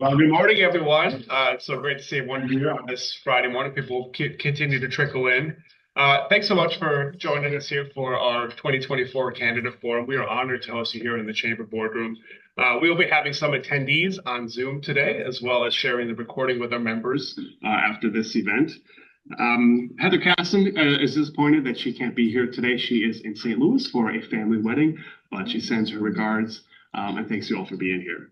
Well, good morning, everyone. It's so great to see everyone here on this Friday morning. People continue to trickle in. Thanks so much for joining us here for our 2024 Candidate Forum. We are honored to host you here in the Chamber Boardroom. We will be having some attendees on Zoom today, as well as sharing the recording with our members after this event. Heather Kashden is disappointed that she can't be here today. She is in St. Louis for a family wedding, but she sends her regards. And thanks you all for being here.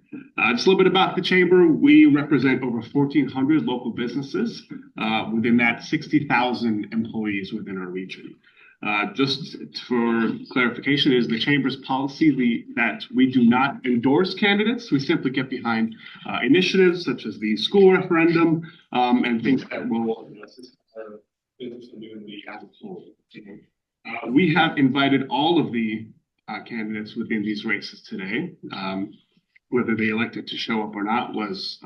Just a little bit about the Chamber. We represent over 1,400 local businesses. Within that, 60,000 employees within our region. Just for clarification, it is the Chamber's policy that we do not endorse candidates. We simply get behind initiatives such as the school referendum and things that will assist our business community as a whole. We have invited all of the candidates within these races today. Whether they elected to show up or not was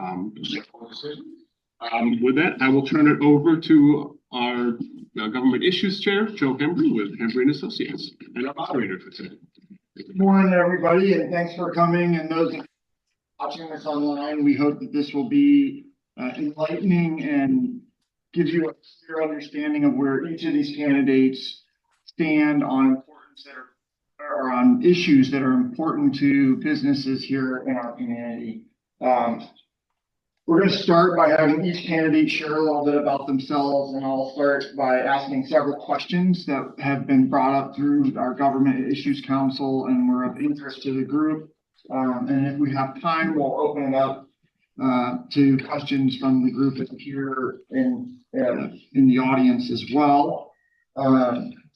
with that, I will turn it over to our Government Issues Chair, Joe Hembry with Hembry & Associates, and our moderator for today. Good morning, everybody, and thanks for coming. And those watching this online, we hope that this will be enlightening and gives you a clear understanding of where each of these candidates stand on importance that are on issues that are important to businesses here in our community. We're going to start by having each candidate share a little bit about themselves, and I'll start by asking several questions that have been brought up through our Government Issues Council and were of interest to the group. And if we have time, we'll open it up to questions from the group here in the audience as well.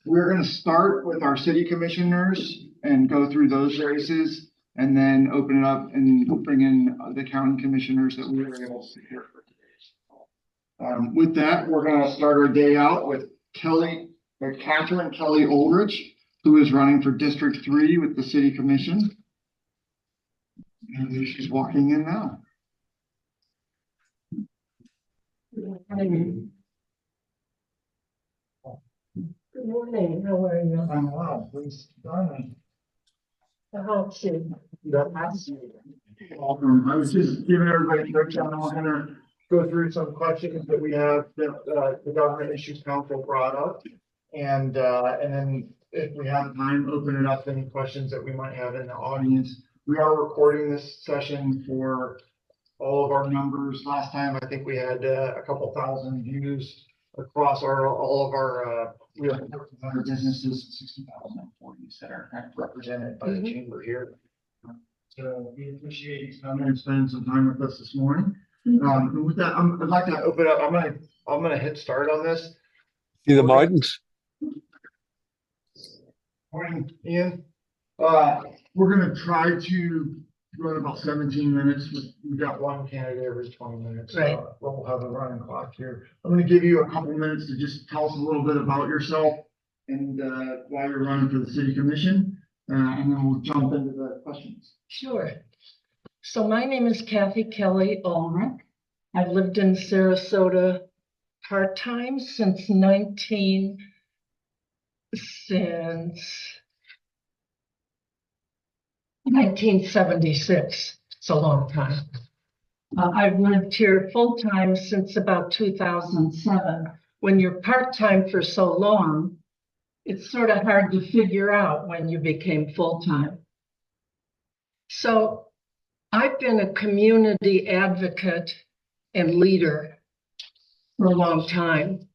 We're going to start with our city commissioners and go through those races, and then open it up and bring in the county commissioners that we were able to hear for today. With that, we're going to start our day out with Kelley Ohlrich, who is running for District 3 with the City Commission. And she's walking in now. Good morning. How are you? I'm well. Please join me. Welcome. I was just giving everybody a breakdown. We're going to go through some questions that we have that the Government Issues Council brought up, and then if we have time, open it up to any questions that we might have in the audience. We are recording this session for all of our members. Last time, I think we had a couple thousand views across all of our we have 1,400 businesses, 60,000 employees that are kind of represented by the chamber here. So we appreciate you coming and spending some time with us this morning. And with that, I'd like to open up. I'm gonna hit start on this. See the Martins. Morning, Ian. We're gonna try to run about 17 minutes. We've got one candidate every 20 minutes. Right. We'll have a running clock here. I'm going to give you a couple minutes to just tell us a little bit about yourself and why you're running for the City Commission, and then we'll jump into the questions. Sure. So my name is Kelley Ohlrich. I've lived in Sarasota part-time since 1976. It's a long time. I've lived here full-time since about 2007. When you're part-time for so long, it's sort of hard to figure out when you became full-time. So I've been a community advocate and leader for a long time.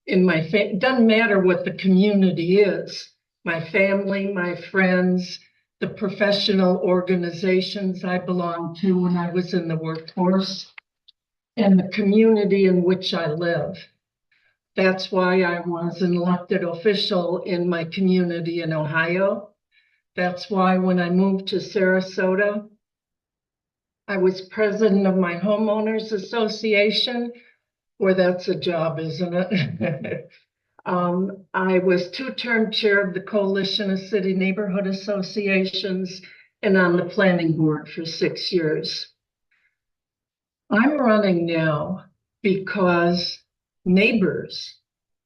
It doesn't matter what the community is. My family, my friends, the professional organizations I belonged to when I was in the workforce, and the community in which I live. That's why I was an elected official in my community in Ohio. That's why when I moved to Sarasota, I was president of my homeowners association, where that's a job, isn't it? I was two-term chair of the Coalition of City Neighborhood Associations and on the planning board for 6 years. I'm running now because neighbors,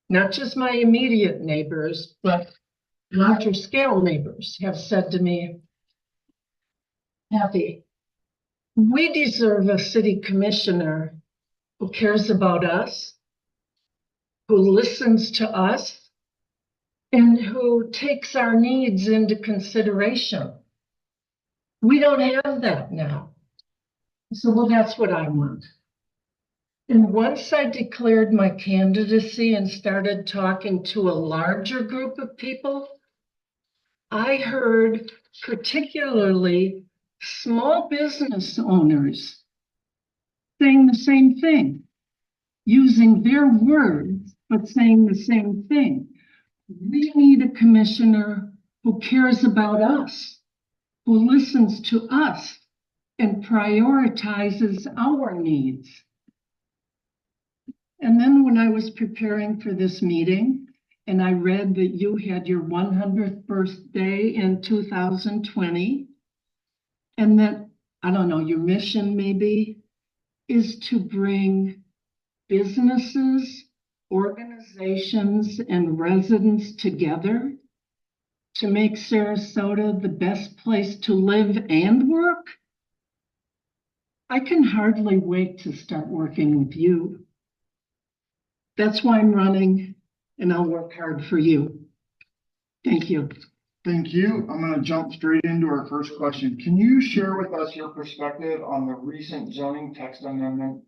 not just my immediate neighbors, but larger scale neighbors have said to me, Kathy, We deserve a city commissioner who cares about us, who listens to us, and who takes our needs into consideration. We don't have that now. So, well, that's what I want. And once I declared my candidacy and started talking to a larger group of people, I heard particularly small business owners saying the same thing, using their words, but saying the same thing. We need a commissioner who cares about us, who listens to us and prioritizes our needs. And then when I was preparing for this meeting, and I read that you had your 100th birthday in 2020, and that, I don't know, your mission maybe is to bring businesses, organizations, and residents together to make Sarasota the best place to live and work. I can hardly wait to start working with you. That's why I'm running, and I'll work hard for you. Thank you. Thank you. I'm going to jump straight into our first question. Can you share with us your perspective on the recent zoning text amendment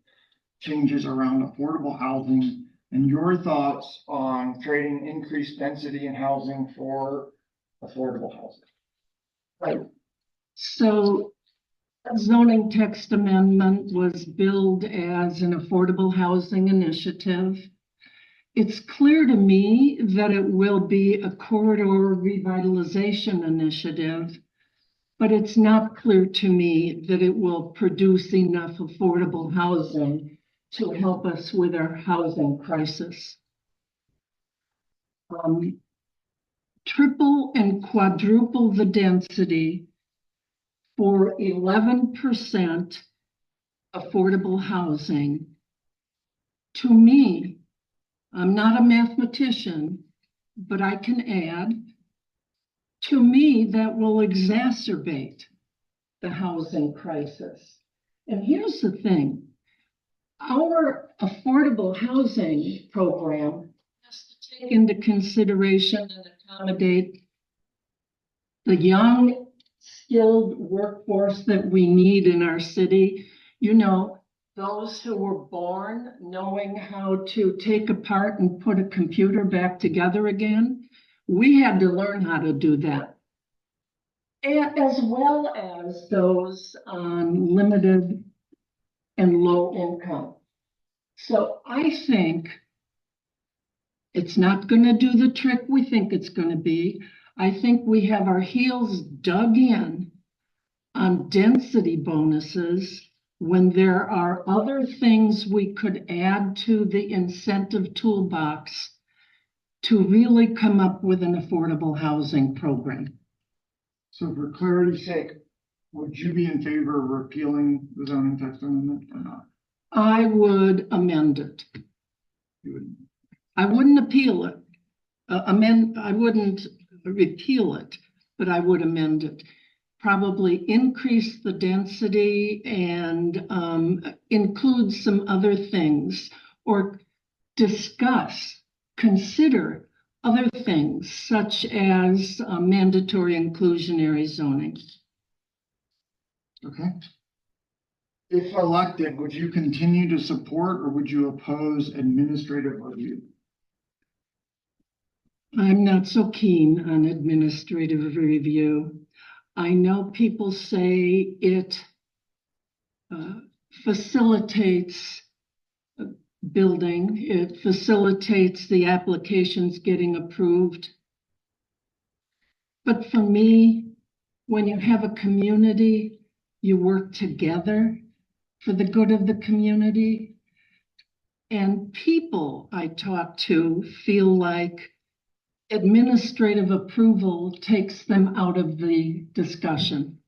changes around affordable housing and your thoughts on trading increased density in housing for affordable housing? Right. So zoning text amendment was billed as an affordable housing initiative. It's clear to me that it will be a corridor revitalization initiative, but it's not clear to me that it will produce enough affordable housing to help us with our housing crisis. Triple and quadruple the density for 11% affordable housing. To me, I'm not a mathematician, but I can add, to me, that will exacerbate the housing crisis. And here's the thing, our affordable housing program has to take into consideration and accommodate the young, skilled workforce that we need in our city. You know, those who were born knowing how to take apart and put a computer back together again. We had to learn how to do that. And as well as those on limited and low income. So I think it's not going to do the trick we think it's going to be. I think we have our heels dug in on density bonuses when there are other things we could add to the incentive toolbox to really come up with an affordable housing program. So for clarity's sake, would you be in favor of repealing the zoning text amendment or not? I would amend it. You would. I wouldn't appeal it. I wouldn't repeal it, but I would amend it. Probably increase the density and include some other things, or consider other things such as mandatory inclusionary zoning. Okay. If elected, would you continue to support or would you oppose administrative review? I'm not so keen on administrative review. I know people say it facilitates building, it facilitates the applications getting approved. But for me, when you have a community, you work together for the good of the community. And people I talk to feel like administrative approval takes them out of the discussion.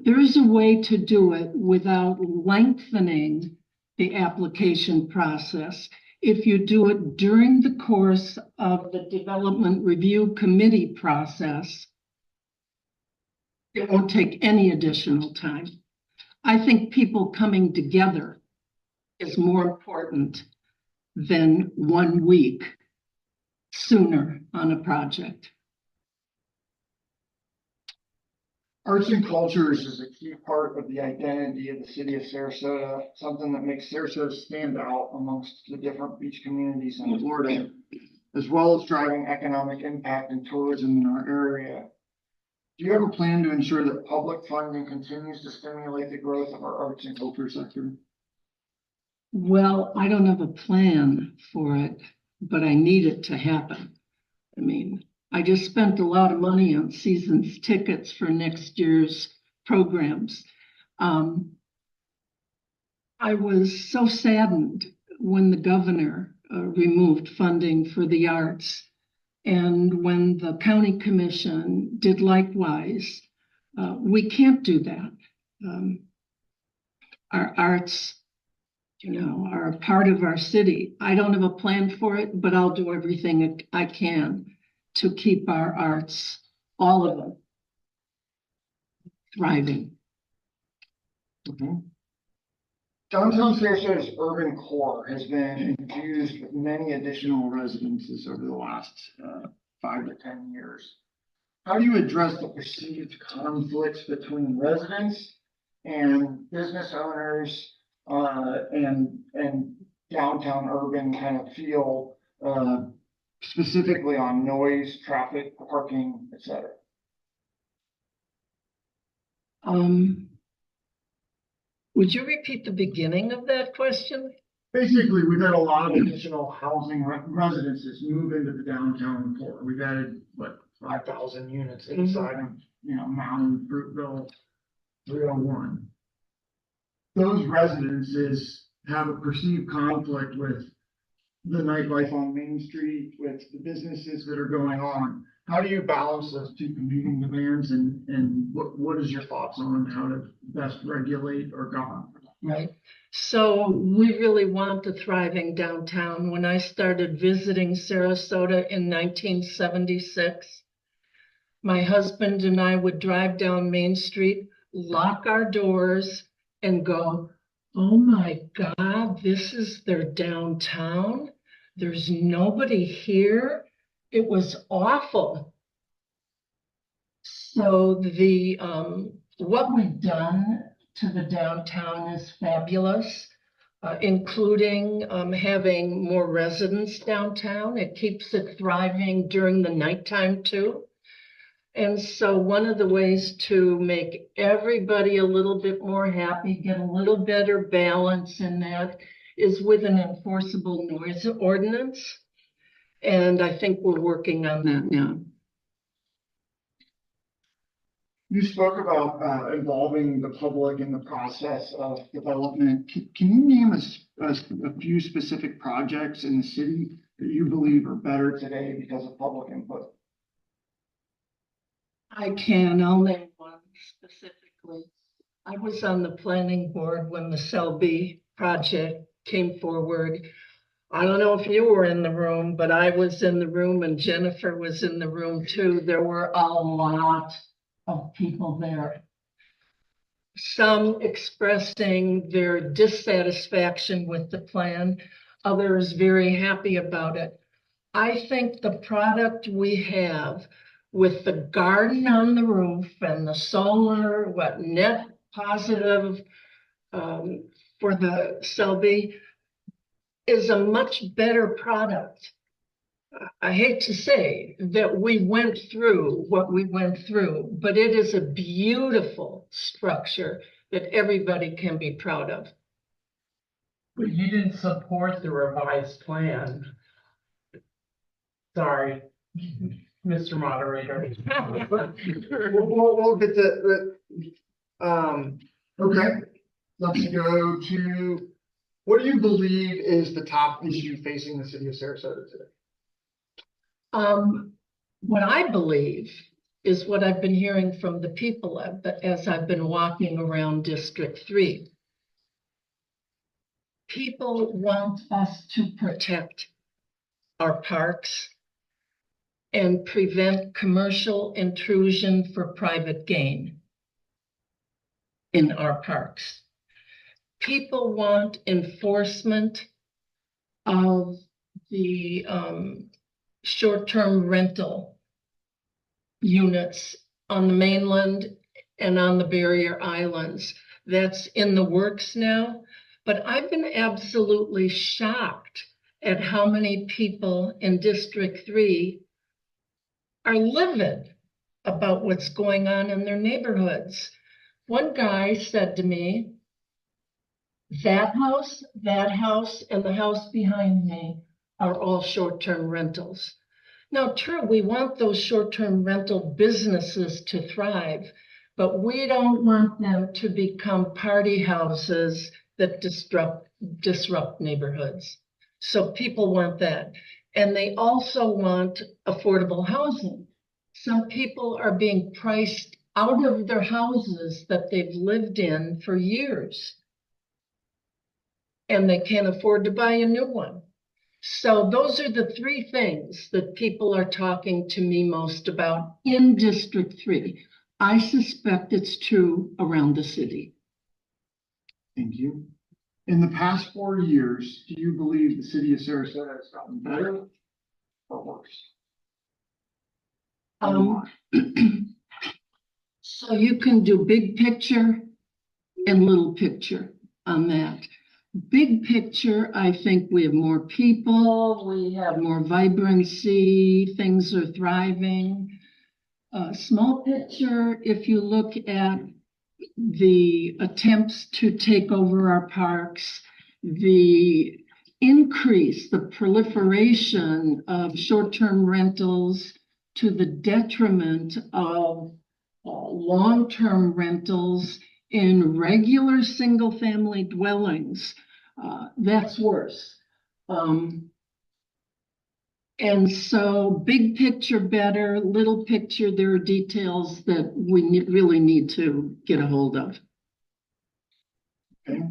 There is a way to do it without lengthening the application process. If you do it during the course of the development review committee process, it won't take any additional time. I think people coming together is more important than 1 week sooner on a project. Arts and cultures is a key part of the identity of the city of Sarasota, something that makes Sarasota stand out amongst the different beach communities in Florida, as well as driving economic impact and tourism in our area. Do you have a plan to ensure that public funding continues to stimulate the growth of our arts and culture sector? Well, I don't have a plan for it, but I need it to happen. I mean, I just spent a lot of money on season's tickets for next year's programs. I was so saddened when the governor removed funding for the arts. And when the county commission did likewise, we can't do that. Our arts, are a part of our city. I don't have a plan for it, but I'll do everything I can to keep our arts, all of them, thriving. Downtown Sarasota's urban core has been infused with many additional residences over the last 5 to 10 years. How do you address the perceived conflicts between residents and business owners and downtown urban kind of feel, specifically on noise, traffic, parking, etc.? Would you repeat the beginning of that question? Basically, we've had a lot of additional housing residences move into the downtown core. We've added, 5,000 units inside of, Mountain, Fruitville, 301. Those residences have a perceived conflict with the nightlife on Main Street, with the businesses that are going on. How do you balance those two competing demands, and what is your thoughts on how to best regulate or govern? Right. So we really want a thriving downtown. When I started visiting Sarasota in 1976, my husband and I would drive down Main Street, lock our doors, and go, oh my God, this is their downtown. There's nobody here. It was awful. So what we've done to the downtown is fabulous, including having more residents downtown. It keeps it thriving during the nighttime too. And so one of the ways to make everybody a little bit more happy, get a little better balance in that, is with an enforceable noise ordinance. And I think we're working on that now. You spoke about involving the public in the process of development. Can you name a few specific projects in the city that you believe are better today because of public input? I can. I'll name one specifically. I was on the planning board when the Selby project came forward. I don't know if you were in the room, but I was in the room and Jennifer was in the room too. There were a lot of people there. Some expressing their dissatisfaction with the plan, others very happy about it. I think the product we have with the garden on the roof and the solar, net positive for the Selby, is a much better product. I hate to say that we went through what we went through, but it is a beautiful structure that everybody can be proud of. But you didn't support the revised plan. Sorry, Mr. Moderator. We'll get to okay. Let's go to, what do you believe is the top issue facing the city of Sarasota today? What I believe is what I've been hearing from the people as I've been walking around District 3. People want us to protect our parks and prevent commercial intrusion for private gain. in our parks. People want enforcement of the short-term rental units on the mainland and on the barrier islands. That's in the works now, but I've been absolutely shocked at how many people in District 3 are livid about what's going on in their neighborhoods. One guy said to me, that house, and the house behind me are all short-term rentals. Now, true, we want those short-term rental businesses to thrive, but we don't want them to become party houses that disrupt neighborhoods. So people want that. And they also want affordable housing. Some people are being priced out of their houses that they've lived in for years, and they can't afford to buy a new one. So those are the three things that people are talking to me most about in District 3. I suspect it's true around the city. Thank you. In the past 4 years, do you believe the city of Sarasota has gotten better or worse? So you can do big picture and little picture on that. Big picture, I think we have more people, we have more vibrancy, things are thriving. Small picture, if you look at the attempts to take over our parks, the increase, the proliferation of short-term rentals to the detriment of long-term rentals in regular single-family dwellings, that's worse. And so big picture better, little picture, there are details that we really need to get a hold of. Okay.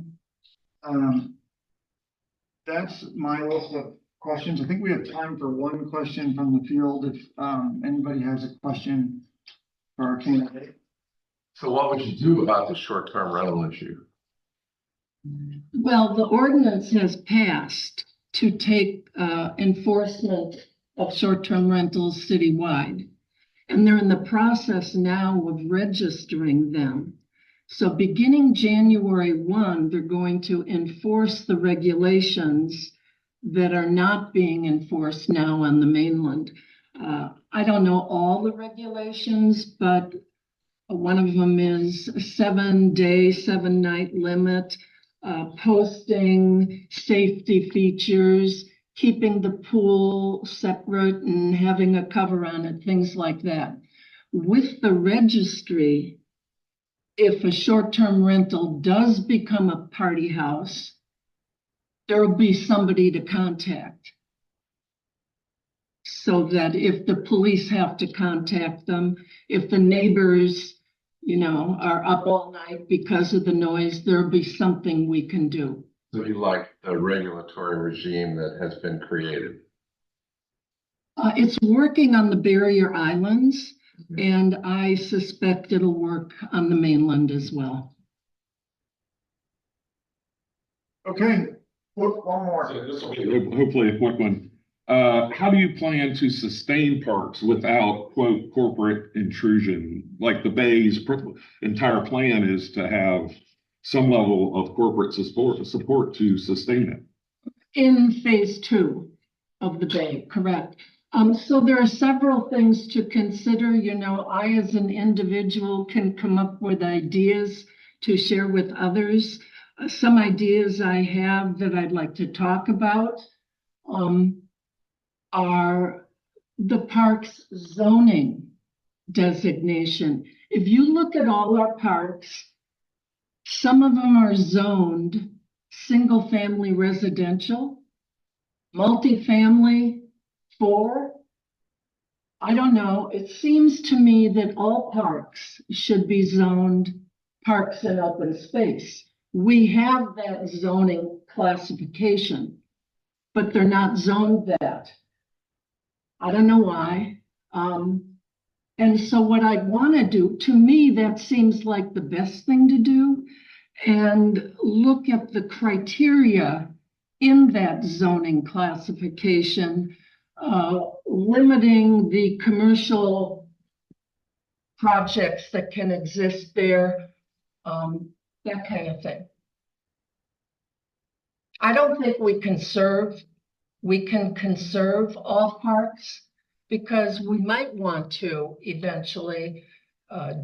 That's my list of questions. I think we have time for one question from the field. If anybody has a question for our candidate. So what would you do about the short-term rental issue? Well, the ordinance has passed to take enforcement of short-term rentals citywide. And they're in the process now of registering them. So beginning January 1, they're going to enforce the regulations that are not being enforced now on the mainland. I don't know all the regulations, but one of them is a 7-day, 7-night limit, posting safety features, keeping the pool separate and having a cover on it, things like that. With the registry, if a short-term rental does become a party house, there will be somebody to contact. So that if the police have to contact them, if the neighbors, are up all night because of the noise, there'll be something we can do. So you like the regulatory regime that has been created? It's working on the barrier islands, and I suspect it'll work on the mainland as well. Okay, one more. So this will be hopefully a quick one. How do you plan to sustain parks without, quote, corporate intrusion? Like the Bay's entire plan is to have some level of corporate support to sustain it. In phase 2 of the Bay, correct. So there are several things to consider. I as an individual can come up with ideas to share with others. Some ideas I have that I'd like to talk about are the park's zoning designation. If you look at all our parks, some of them are zoned single-family residential, multifamily 4. I don't know. It seems to me that all parks should be zoned parks and open space. We have that zoning classification, but they're not zoned that. I don't know why. And And so what I want to do, to me, that seems like the best thing to do. And look at the criteria in that zoning classification, limiting the commercial projects that can exist there, that kind of thing. I don't think we can conserve all parks, because we might want to eventually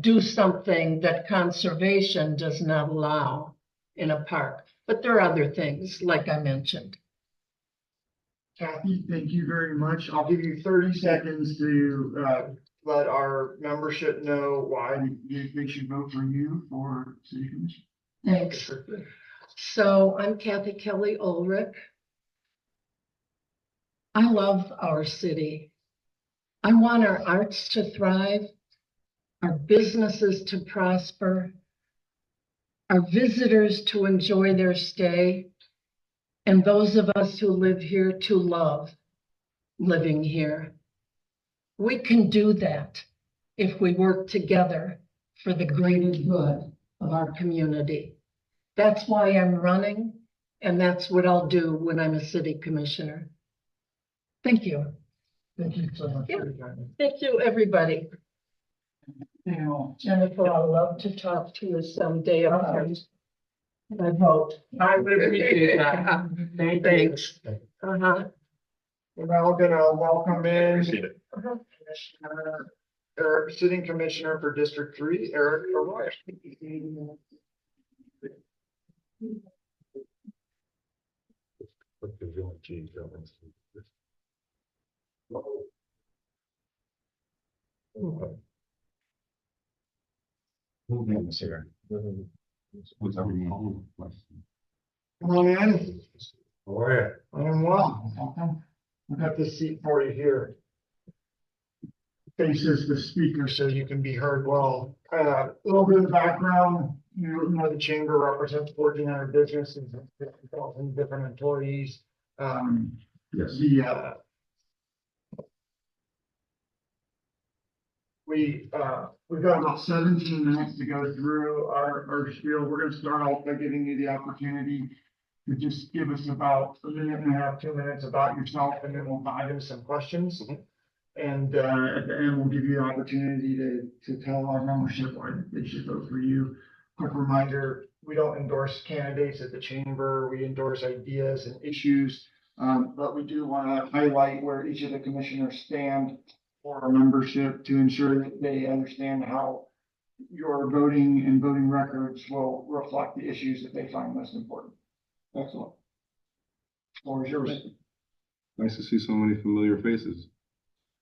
do something that conservation does not allow in a park. But there are other things, like I mentioned. Kathy, thank you very much. I'll give you 30 seconds to let our membership know why they should vote for you for city commission. Thanks. So I'm Kathy Kelley Ohlrich. I love our city. I want our arts to thrive, our businesses to prosper, our visitors to enjoy their stay, and those of us who live here to love living here. We can do that if we work together for the greater good of our community. That's why I'm running, and that's what I'll do when I'm a city commissioner. Thank you. Thank you so much. Yeah. Thank you, everybody. Jennifer, I'd love to talk to you someday about my vote. I would appreciate that. Thanks. Uh-huh. We're now gonna welcome in Uh-huh. Commissioner, Sitting Commissioner for District 3, Erik Arroyo. Come on in. I'm well. Welcome. I've got this seat for you here. Faces the speaker so you can be heard well. A little bit of background, you know, the chamber represents 1,400 businesses and 50,000 different employees. Yes. We've got about 17 minutes to go through our spiel. We're gonna start off by giving you the opportunity to just give us about a minute and a half, 2 minutes about yourself, and then we'll dive into some questions. And at the end, we'll give you the opportunity to tell our membership why they should vote for you. Quick reminder, we don't endorse candidates at the chamber. We endorse ideas and issues. But we do want to highlight where each of the commissioners stand for our membership to ensure that they understand how your voting and voting records will reflect the issues that they find most important. Excellent. Floor is yours. Nice to see so many familiar faces.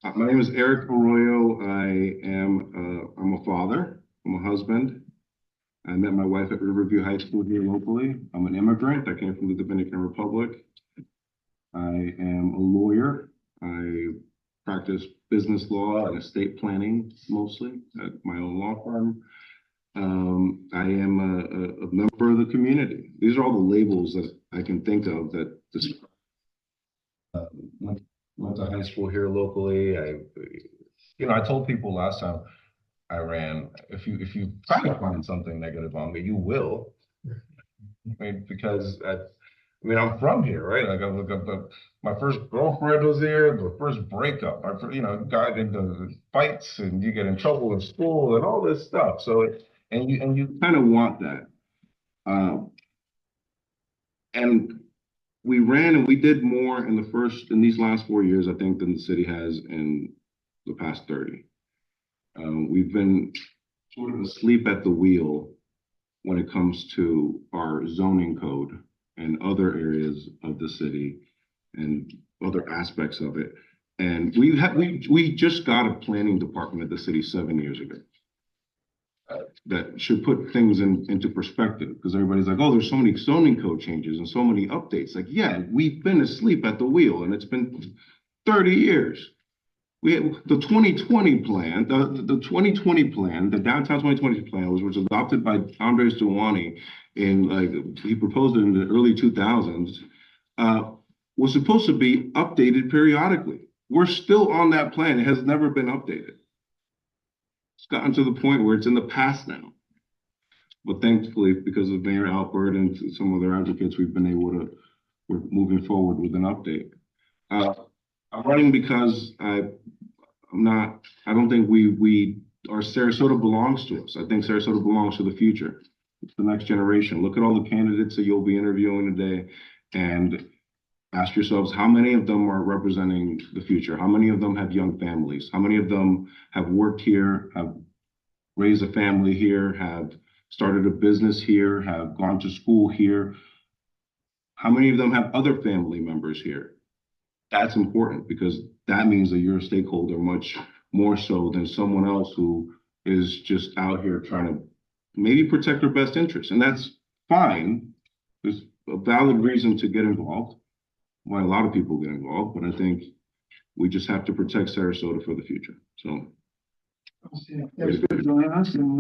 My name is Erik Arroyo. I'm a father. I'm a husband. I met my wife at Riverview High School here locally. I'm an immigrant. I came from the Dominican Republic. I am a lawyer. I practice business law and estate planning mostly at my own law firm. I am a member of the community. These are all the labels that I can think of that describe. Went to high school here locally. I told people last time I ran, if you try to find something negative on me, you will. I mean, because I'm from here, right? Like my first girlfriend was here, the first breakup, got into fights, and you get in trouble in school and all this stuff. So, and you kind of want that. And we ran and we did more in these last 4 years, I think, than the city has in the past 30. We've been sort of asleep at the wheel when it comes to our zoning code and other areas of the city and other aspects of it. And we just got a planning department at the city 7 years ago. That should put things into perspective, because everybody's like, oh, there's so many zoning code changes and so many updates. Like, yeah, we've been asleep at the wheel, and it's been 30 years. We had the 2020 plan, the 2020 plan, the downtown 2020 plan was adopted by Andres Duwani he proposed it in the early 2000s, was supposed to be updated periodically. We're still on that plan. It has never been updated. It's gotten to the point where it's in the past now. But thankfully, because of Mayor Alpert and some other advocates, we've been able to, we're moving forward with an update. I'm running because I don't think our Sarasota belongs to us. I think Sarasota belongs to the future. It's the next generation. Look at all the candidates that you'll be interviewing today and ask yourselves, how many of them are representing the future? How many of them have young families? How many of them have worked here, have raised a family here, have started a business here, have gone to school here? How many of them have other family members here? That's important because that means that you're a stakeholder much more so than someone else who is just out here trying to maybe protect their best interests. And that's fine. There's a valid reason to get involved, why a lot of people get involved, but I think we just have to protect Sarasota for the future. So. Thanks for joining us, and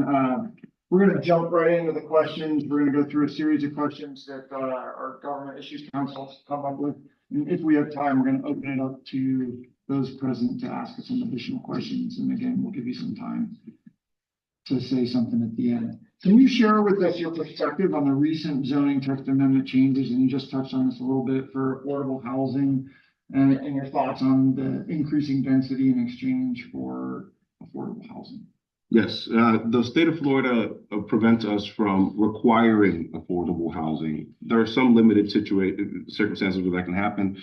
we're going to jump right into the questions. We're going to go through a series of questions that our Government Issues Council has come up with. And if we have time, we're going to open it up to those present to ask us some additional questions. And again, we'll give you some time to say something at the end. Can you share with us your perspective on the recent zoning text amendment changes? And you just touched on this a little bit for affordable housing and your thoughts on the increasing density in exchange for affordable housing. Yes, the state of Florida prevents us from requiring affordable housing. There are some limited circumstances where that can happen.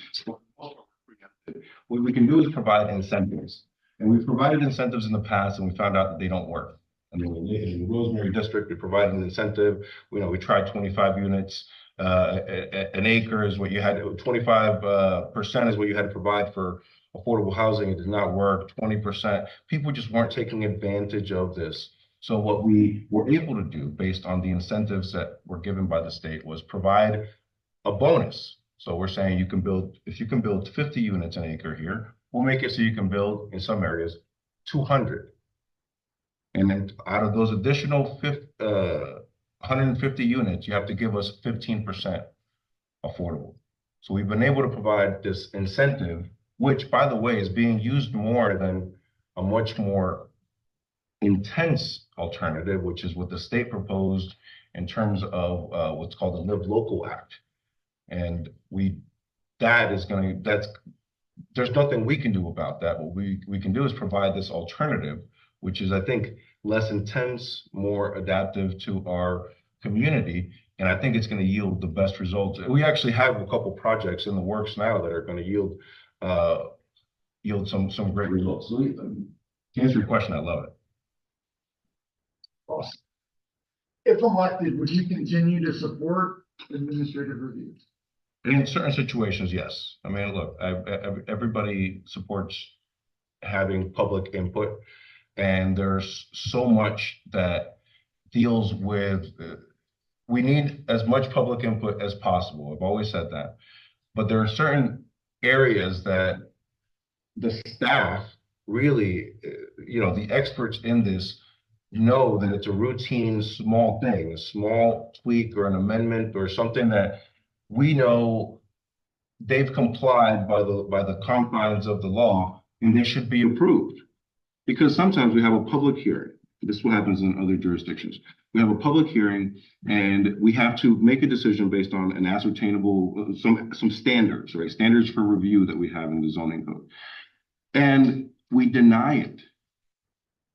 What we can do is provide incentives. And we've provided incentives in the past and we found out that they don't work. I mean, in the Rosemary district, we provided an incentive. We tried 25 units. An acre is what you had, 25% is what you had to provide for affordable housing. It did not work. 20%. People just weren't taking advantage of this. So what we were able to do based on the incentives that were given by the state was provide a bonus. So we're saying if you can build 50 units an acre here, we'll make it so you can build in some areas 200. And then out of those additional 150 units, you have to give us 15% affordable. So we've been able to provide this incentive, which, by the way, is being used more than a much more intense alternative, which is what the state proposed in terms of what's called the Live Local Act. And there's nothing we can do about that. What we can do is provide this alternative, which is, I think, less intense, more adaptive to our community. And I think it's going to yield the best results. We actually have a couple projects in the works now that are going to yield some great results. So to answer your question, I love it. Awesome. If elected, would you continue to support administrative reviews? In certain situations, yes. I mean, look, everybody supports having public input, and there's so much that deals with, we need as much public input as possible. I've always said that. But there are certain areas that the staff really, the experts in this know that it's a routine small thing, a small tweak or an amendment or something that we know they've complied by the confines of the law and they should be approved. Because sometimes we have a public hearing. This is what happens in other jurisdictions. We have a public hearing and we have to make a decision based on an ascertainable, some standards, right? Standards for review that we have in the zoning code. And we deny it.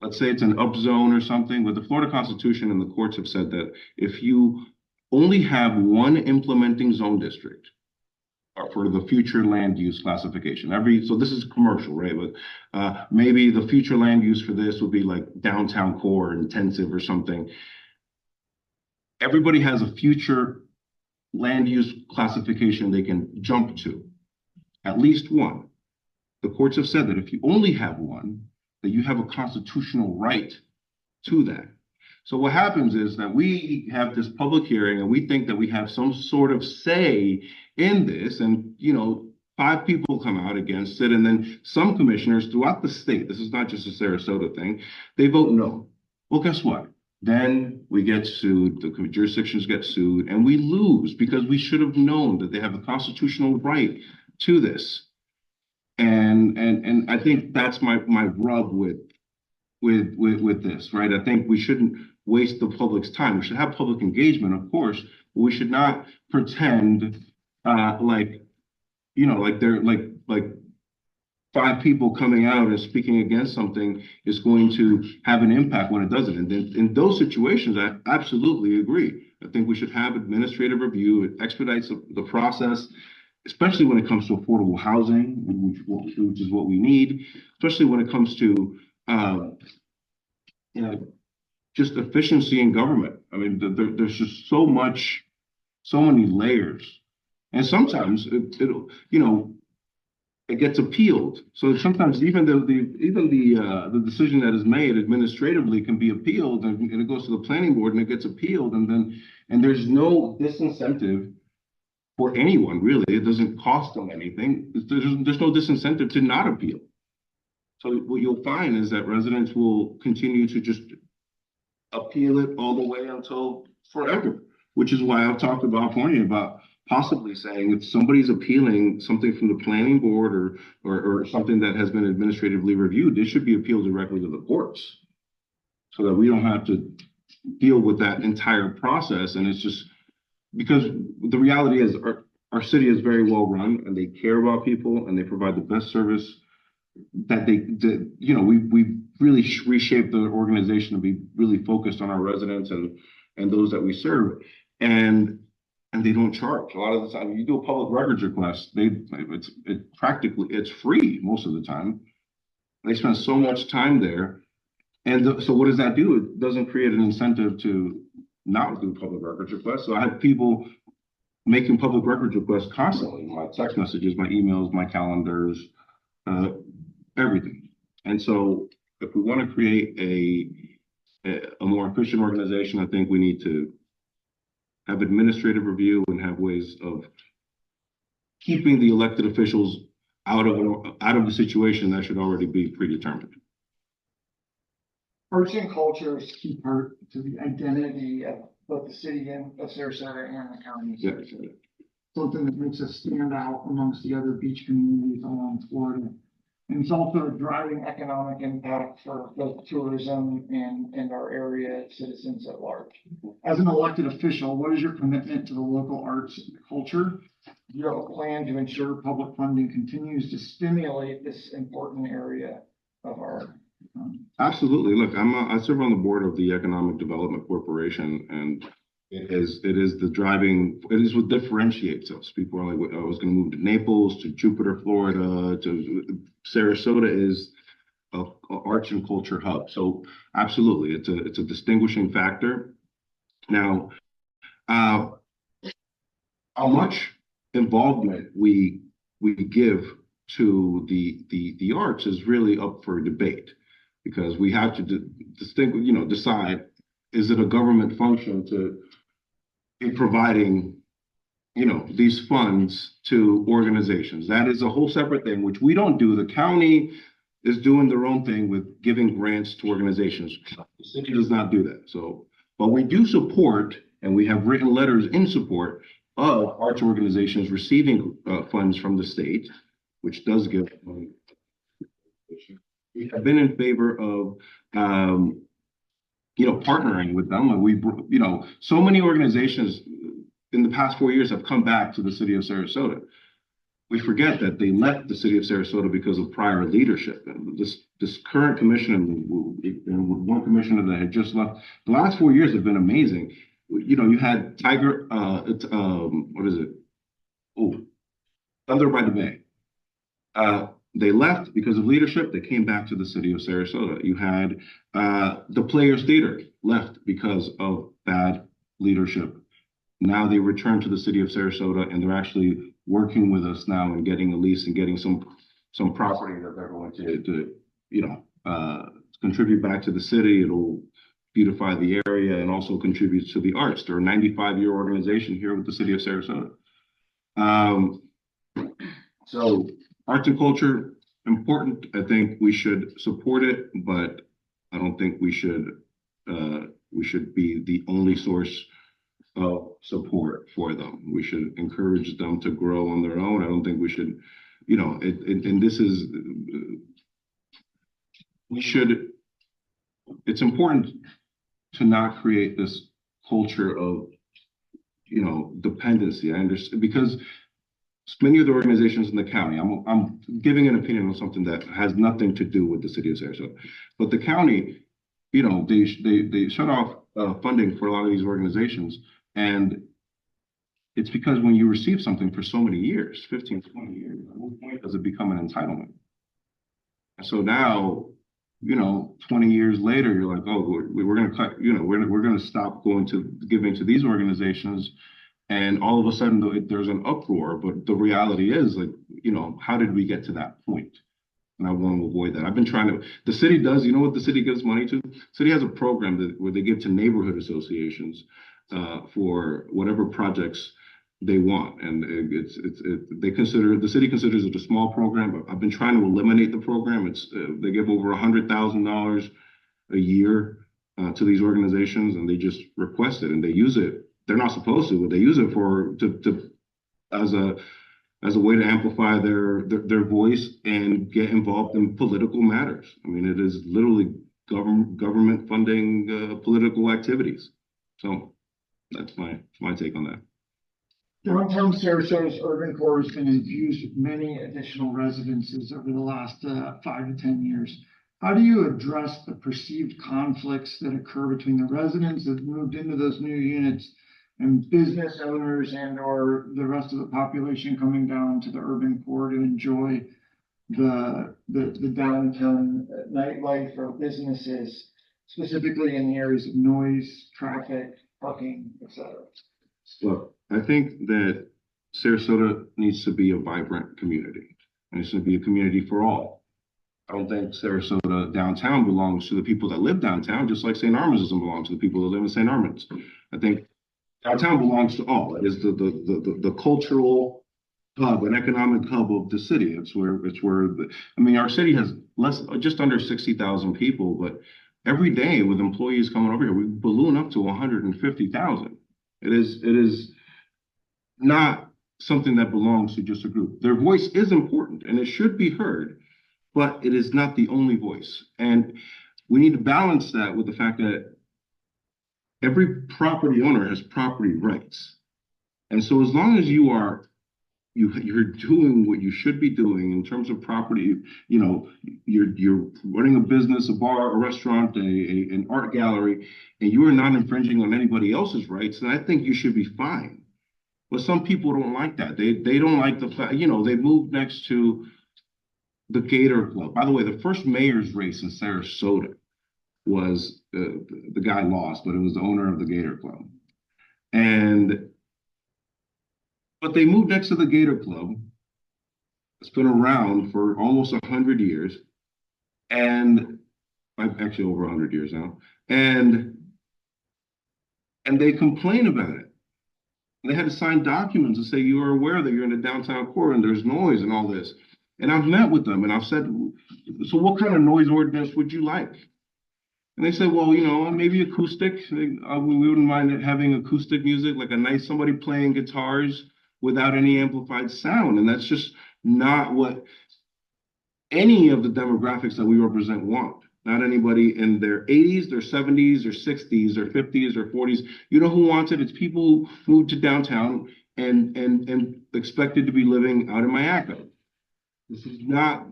Let's say it's an upzone or something, but the Florida Constitution and the courts have said that if you only have one implementing zone district for the future land use classification, so this is commercial, right? But maybe the future land use for this would be like downtown core intensive or something. Everybody has a future land use classification they can jump to, at least one. The courts have said that if you only have one, that you have a constitutional right to that. So what happens is that we have this public hearing and we think that we have some sort of say in this, and 5 people come out against it, and then some commissioners throughout the state, this is not just a Sarasota thing, they vote no. Well, guess what? Then we get sued, the jurisdictions get sued, and we lose because we should have known that they have a constitutional right to this. And I think that's my rub with with this, right? I think we shouldn't waste the public's time. We should have public engagement, of course, but we should not pretend like, like they're like 5 people coming out and speaking against something is going to have an impact when it doesn't. And then in those situations, I absolutely agree. I think we should have administrative review. It expedites the process, especially when it comes to affordable housing, which is what we need, especially when it comes to just efficiency in government. I mean, there's just so many layers, and sometimes it gets appealed. So sometimes even the decision that is made administratively can be appealed, and it goes to the planning board and it gets appealed, and there's no disincentive for anyone really. It doesn't cost them anything. There's no disincentive to not appeal. So what you'll find is that residents will continue to just appeal it all the way until forever, which is why I've talked about California about possibly saying if somebody's appealing something from the planning board or something that has been administratively reviewed, this should be appealed directly to the courts so that we don't have to deal with that entire process. And it's just because the reality is our city is very well run and they care about people and they provide the best service that we really reshaped the organization to be really focused on our residents and those that we serve. And they don't charge. A lot of the time, you do a public records request, it's free most of the time. They spend so much time there. And so what does that do? It doesn't create an incentive to not do public records requests. So I have people making public records requests constantly, my text messages, my emails, my calendars, everything. And so if we want to create a more efficient organization, I think we need to have administrative review and have ways of keeping the elected officials out of the situation that should already be predetermined. Arts and culture is a key part to the identity of both the city of Sarasota and the county. Yeah. Something that makes us stand out amongst the other beach communities along Florida. And it's also driving economic impact for both tourism and our area citizens at large. As an elected official, what is your commitment to the local arts and culture? Do you have a plan to ensure public funding continues to stimulate this important area of our economy? Absolutely. Look, I serve on the board of the Economic Development Corporation, and it is what differentiates us. People are like, I was going to move to Naples, to Jupiter, Florida, to Sarasota is a arts and culture hub. So absolutely, it's a distinguishing factor. Now, how much involvement we give to the arts is really up for debate, because we have to decide, is it a government function to be providing these funds to organizations? That is a whole separate thing, which we don't do. The county is doing their own thing with giving grants to organizations. The city does not do that. So, but we do support, and we have written letters in support of arts organizations receiving funds from the state, which does give money. We have been in favor of partnering with them. And so many organizations in the past 4 years have come back to the city of Sarasota. We forget that they left the city of Sarasota because of prior leadership. And this current commission and one commissioner that had just left, the last 4 years have been amazing. You had Thunder by the Bay. They left because of leadership. They came back to the city of Sarasota. You had the Players Theater left because of bad leadership. Now they return to the city of Sarasota, and they're actually working with us now and getting a lease and getting some property that they're going to contribute back to the city. It'll beautify the area and also contribute to the arts. They're a 95-year organization here with the city of Sarasota. So arts and culture, important. I think we should support it, but I don't think we should be the only source of support for them. We should encourage them to grow on their own. I don't think we should, and we should it's important to not create this culture of, dependency. I understand, because many of the organizations in the county, I'm giving an opinion on something that has nothing to do with the city of Sarasota, but the county, they shut off funding for a lot of these organizations, and it's because when you receive something for so many years, 15, 20 years, at what point does it become an entitlement? And so now, 20 years later, you're like, oh, we're going to cut, we're going to stop giving to these organizations. And all of a sudden there's an uproar, but the reality is, like, how did we get to that point? And I want to avoid that. I've been trying to, the city does, you know what the city gives money to? The city has a program where they give to neighborhood associations for whatever projects they want. And the city considers it a small program, but I've been trying to eliminate the program. They give over $100,000 a year to these organizations, and they just request it and they use it. They're not supposed to, but they use it as a way to amplify their voice and get involved in political matters. I mean, it is literally government funding political activities. So that's my take on that. Downtown Sarasota's urban core has been infused with many additional residences over the last 5 to 10 years. How do you address the perceived conflicts that occur between the residents that moved into those new units and business owners and or the rest of the population coming down to the urban core to enjoy the downtown nightlife or businesses, specifically in the areas of noise, traffic, parking, etc.? Look, I think that Sarasota needs to be a vibrant community. It needs to be a community for all. I don't think Sarasota downtown belongs to the people that live downtown, just like St. Armand's doesn't belong to the people that live in St. Armand's. I think downtown belongs to all. It is the cultural hub, an economic hub of the city. Our city has just under 60,000 people, but every day with employees coming over here, we balloon up to 150,000. It is not something that belongs to just a group. Their voice is important and it should be heard, but it is not the only voice. And we need to balance that with the fact that every property owner has property rights. And so as long as you're doing what you should be doing in terms of property, you're running a business, a bar, a restaurant, an art gallery, and you are not infringing on anybody else's rights, then I think you should be fine. But some people don't like that. They don't like the fact, they moved next to the Gator Club. By the way, the first mayor's race in Sarasota was the guy lost, but it was the owner of the Gator Club. But they moved next to the Gator Club. It's been around for almost 100 years, and actually over 100 years now. And they complain about it. They had to sign documents and say, you are aware that you're in the downtown core and there's noise and all this. And I've met with them and I've said, so what kind of noise ordinance would you like? And they said, well, maybe acoustic. We wouldn't mind having acoustic music, like somebody playing guitars without any amplified sound. And that's just not what any of the demographics that we represent want. Not anybody in their 80s, their 70s, their 60s, their 50s, their 40s. You know who wants it? It's people who moved to downtown and expected to be living out in Mayaca. This is not,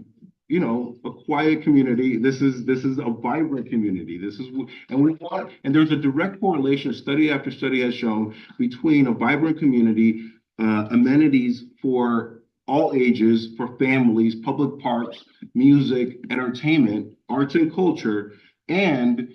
a quiet community. This is a vibrant community. And there's a direct correlation, study after study has shown, between a vibrant community, amenities for all ages, for families, public parks, music, entertainment, arts and culture, and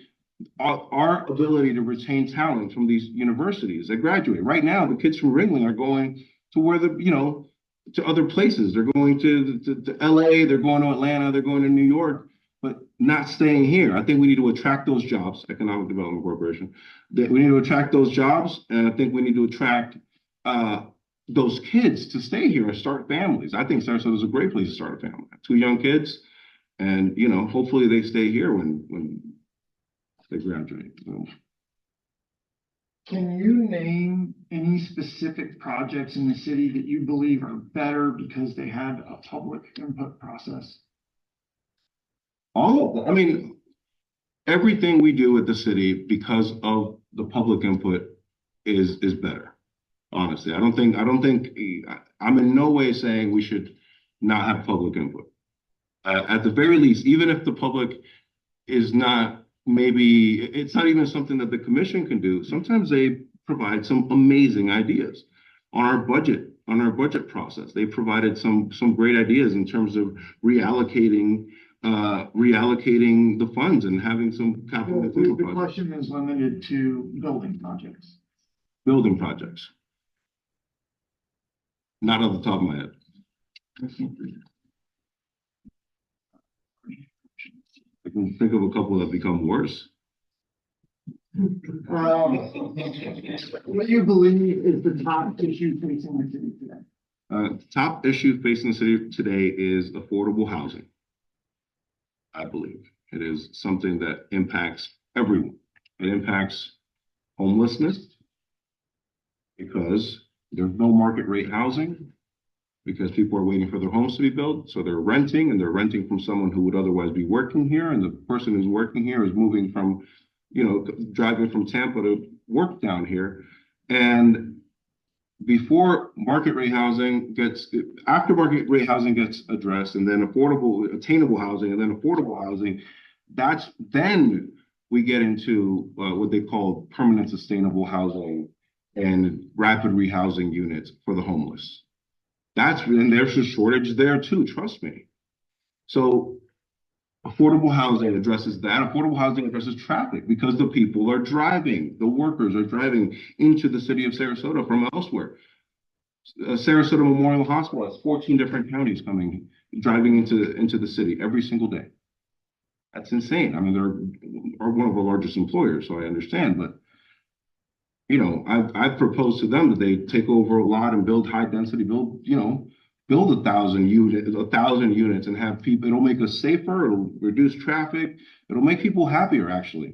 our ability to retain talent from these universities that graduate. Right now, the kids from Ringling are going to where to other places. They're going to LA, they're going to Atlanta, they're going to New York, but not staying here. I think we need to attract those jobs, Economic Development Corporation. We need to attract those jobs, and I think we need to attract those kids to stay here and start families. I think Sarasota is a great place to start a family. 2 young kids, and hopefully they stay here when they graduate. So. Can you name any specific projects in the city that you believe are better because they had a public input process? All of them. everything we do at the city, because of the public input, is better. Honestly, I'm in no way saying we should not have public input. At the very least, even if the public is not, maybe it's not even something that the commission can do. Sometimes they provide some amazing ideas on our budget process. They provided some great ideas in terms of reallocating the funds and having some capital. The question is limited to building projects. Building projects. Not off the top of my head. I can think of a couple that become worse. What do you believe is the top issue facing the city today? The top issue facing the city today is affordable housing. I believe it is something that impacts everyone. It impacts homelessness because there's no market rate housing, because people are waiting for their homes to be built. So they're renting, and they're renting from someone who would otherwise be working here. And the person who's working here is moving from, driving from Tampa to work down here. And before market rate housing after market rate housing gets addressed, and then attainable housing, and then affordable housing, then we get into what they call permanent sustainable housing and rapid rehousing units for the homeless. And there's a shortage there too, trust me. So affordable housing addresses that. Affordable housing addresses traffic, because the people are driving, the workers are driving into the city of Sarasota from elsewhere. Sarasota Memorial Hospital has 14 different counties driving into the city every single day. That's insane. I mean, they're one of our largest employers, so I understand, but I've proposed to them that they take over a lot and build high density, build 1,000 units and have people. It'll make us safer. It'll reduce traffic. It'll make people happier. Actually,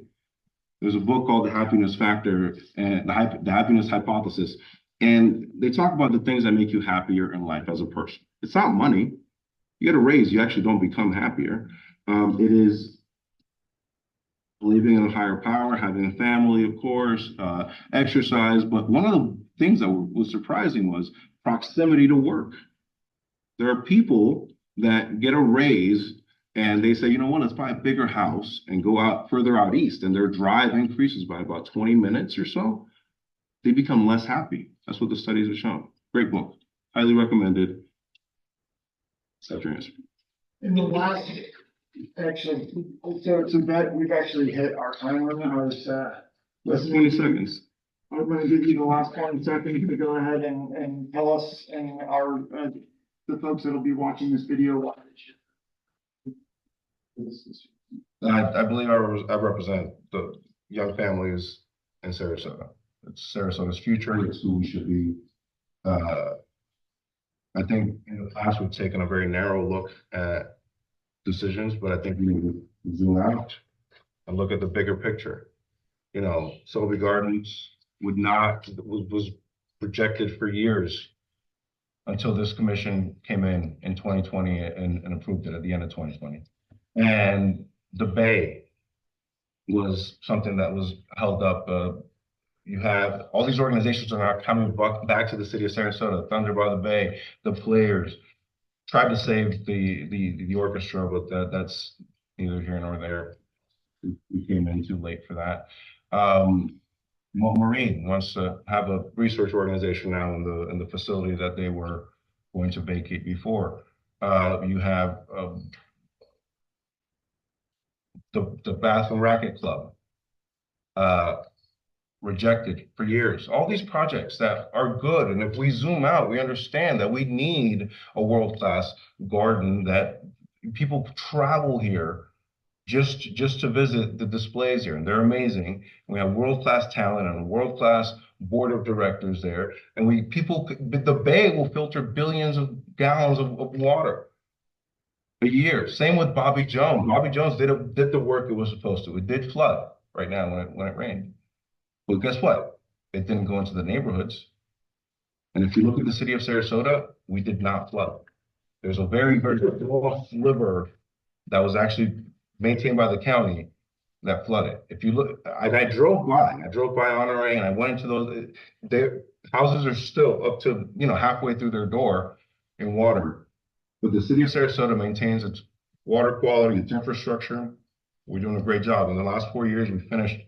there's a book called The Happiness Factor and the Happiness Hypothesis, and they talk about the things that make you happier in life as a person. It's not money. You get a raise, you actually don't become happier. It is believing in a higher power, having a family, of course, exercise. But one of the things that was surprising was proximity to work. There are people that get a raise and they say, you know what, let's buy a bigger house and go out further out east, and their drive increases by about 20 minutes or so. They become less happy. That's what the studies have shown. Great book. Highly recommended. That's your answer. In the last, actually, so that we've actually hit our time limit. I was That's 20 seconds. I'm going to give you the last 20 seconds to go ahead and tell us and the folks that'll be watching this video why they should. I believe I represent the young families in Sarasota. It's Sarasota's future. It's who we should be. I think in the past we've taken a very narrow look at decisions, but I think we need to zoom out and look at the bigger picture. Sylvie Gardens was projected for years until this commission came in 2020 and approved it at the end of 2020. And the Bay was something that was held up. You have all these organizations are now coming back to the city of Sarasota. Thunder by the Bay, the Players tried to save the orchestra, but that's neither here nor there. We came in too late for that. Marine wants to have a research organization now in the facility that they were going to vacate before. You have the Bath and Racket Club. Rejected for years. All these projects that are good, and if we zoom out, we understand that we need a world-class garden, that people travel here just to visit the displays here, and they're amazing. We have world-class talent and a world-class board of directors there, and the Bay will filter billions of gallons of water a year. Same with Bobby Jones. Bobby Jones did the work it was supposed to. It did flood right now when it rained. But guess what? It didn't go into the neighborhoods. And if you look at the city of Sarasota, we did not flood. There's a very, very small sliver that was actually maintained by the county that flooded. If you look, I drove by Honore and I went into those, their houses are still up to, halfway through their door in water. But the city of Sarasota maintains its water quality, its infrastructure. We're doing a great job. In the last 4 years, we finished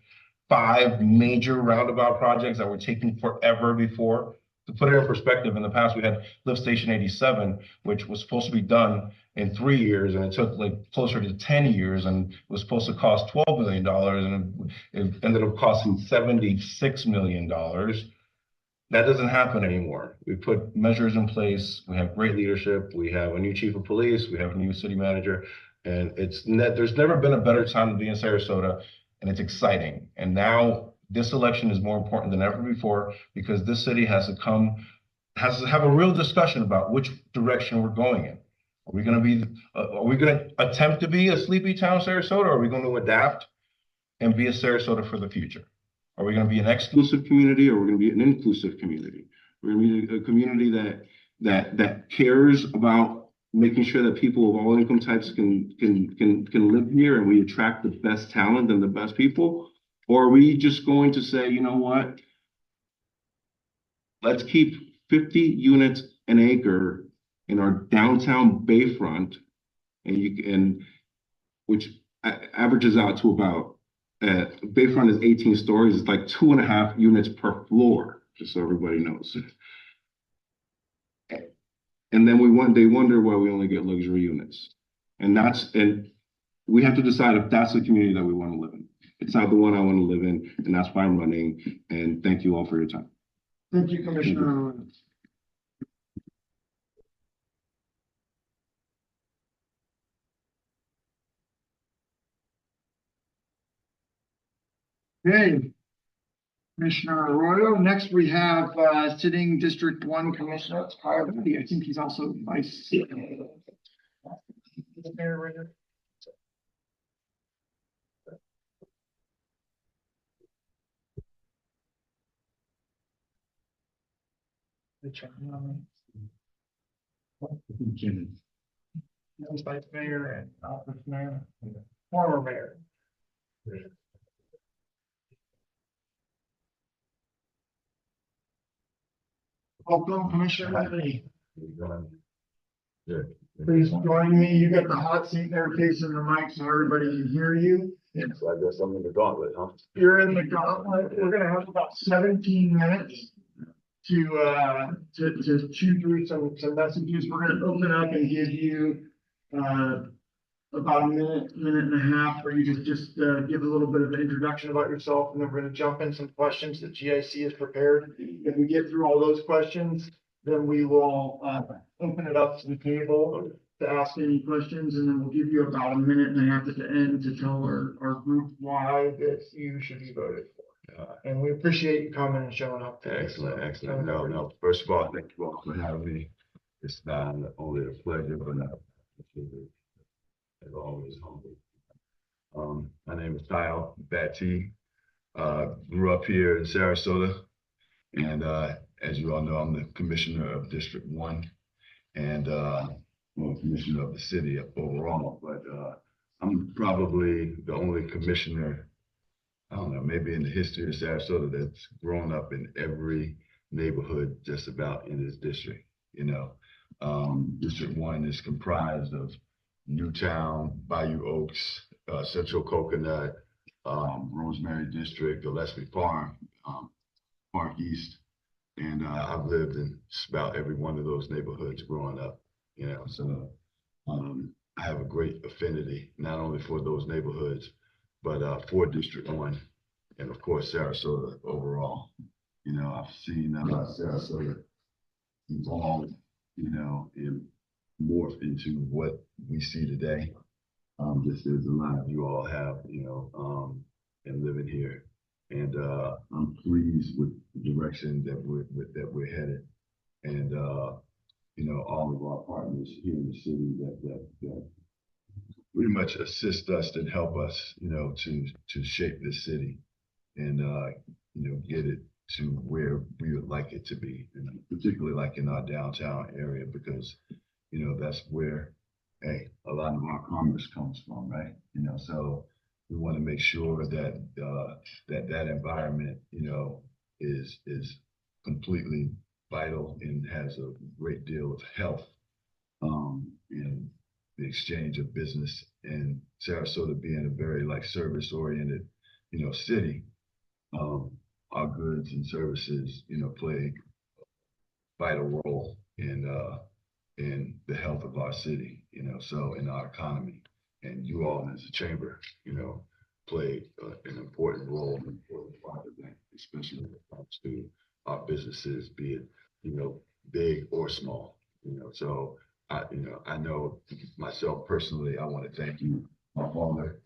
5 major roundabout projects that were taking forever before. To put it in perspective, in the past, we had Lift Station 87, which was supposed to be done in 3 years, and it took like closer to 10 years, and it was supposed to cost $12 million, and it ended up costing $76 million. That doesn't happen anymore. We put measures in place. We have great leadership. We have a new chief of police. We have a new city manager, and there's never been a better time to be in Sarasota, and it's exciting. And now this election is more important than ever before because this city has to have a real discussion about which direction we're going in. Are we going to attempt to be a sleepy town, Sarasota, or are we going to adapt and be a Sarasota for the future? Are we going to be an exclusive community, or are we going to be an inclusive community? We're going to be a community that cares about making sure that people of all income types can live here, and we attract the best talent and the best people? Or are we just going to say, you know what? Let's keep 50 units an acre in our downtown Bayfront, which averages out to about, Bayfront is 18 stories. It's like 2.5 units per floor, just so everybody knows. And then they wonder why we only get luxury units. And we have to decide if that's the community that we want to live in. It's not the one I want to live in, and that's why I'm running. And thank you all for your time. Thank you, Commissioner. Okay, Commissioner Arroyo. Next, we have sitting District 1 Commissioner Battie. I think he's also vice. Vice Mayor and Office Mayor, former mayor. Welcome, Commissioner Battie. Please join me. You got the hot seat there facing the mic so everybody can hear you. So I guess I'm in the gauntlet, huh? You're in the gauntlet. We're gonna have about 17 minutes to chew through some messages. We're gonna open up and give you about a minute and a half for you to just give a little bit of an introduction about yourself, and then we're gonna jump in some questions that GIC has prepared. If we get through all those questions, then we will open it up to the table to ask any questions, and then we'll give you about a minute and a half at the end to tell our group why that you should be voted for. And we appreciate you coming and showing up today. Excellent. No. First of all, thank you all for having me. It's not only a pleasure, but as always, humble. My name is Battie. Grew up here in Sarasota, and as you all know, I'm the commissioner of District 1, and commissioner of the city overall. But I'm probably the only commissioner, I don't know, maybe in the history of Sarasota that's grown up in every neighborhood just about in this district. District 1 is comprised of Newtown, Bayou Oaks, Central Coconut, Rosemary District, Gillespie Farm, Park East, and I've lived in just about every one of those neighborhoods growing up. So I have a great affinity not only for those neighborhoods, but for District 1, and of course Sarasota overall. I've seen Sarasota evolve, and morph into what we see today. Just as a lot of you all have, and living here. And I'm pleased with the direction that we're headed. And all of our partners here in the city that pretty much assist us and help us, to shape this city and get it to where we would like it to be, and particularly like in our downtown area, because that's where a lot of our commerce comes from, right? So we want to make sure that, that environment, is completely vital and has a great deal of health, in the exchange of business, and Sarasota being a very service oriented, city, our goods and services, play a vital role in the health of our city, so in our economy. And you all as a chamber, play an important role, an important part of that, especially when it comes to our businesses, be it, big or small, so I know myself personally, I want to thank you, my father,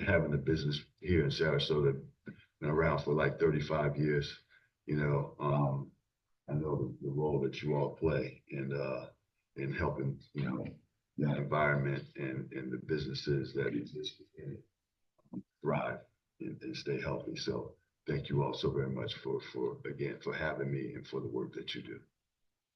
having a business here in Sarasota, been around for like 35 years, I know the role that you all play in helping, that environment and the businesses that exist in it thrive and stay healthy. So thank you all so very much for having me and for the work that you do.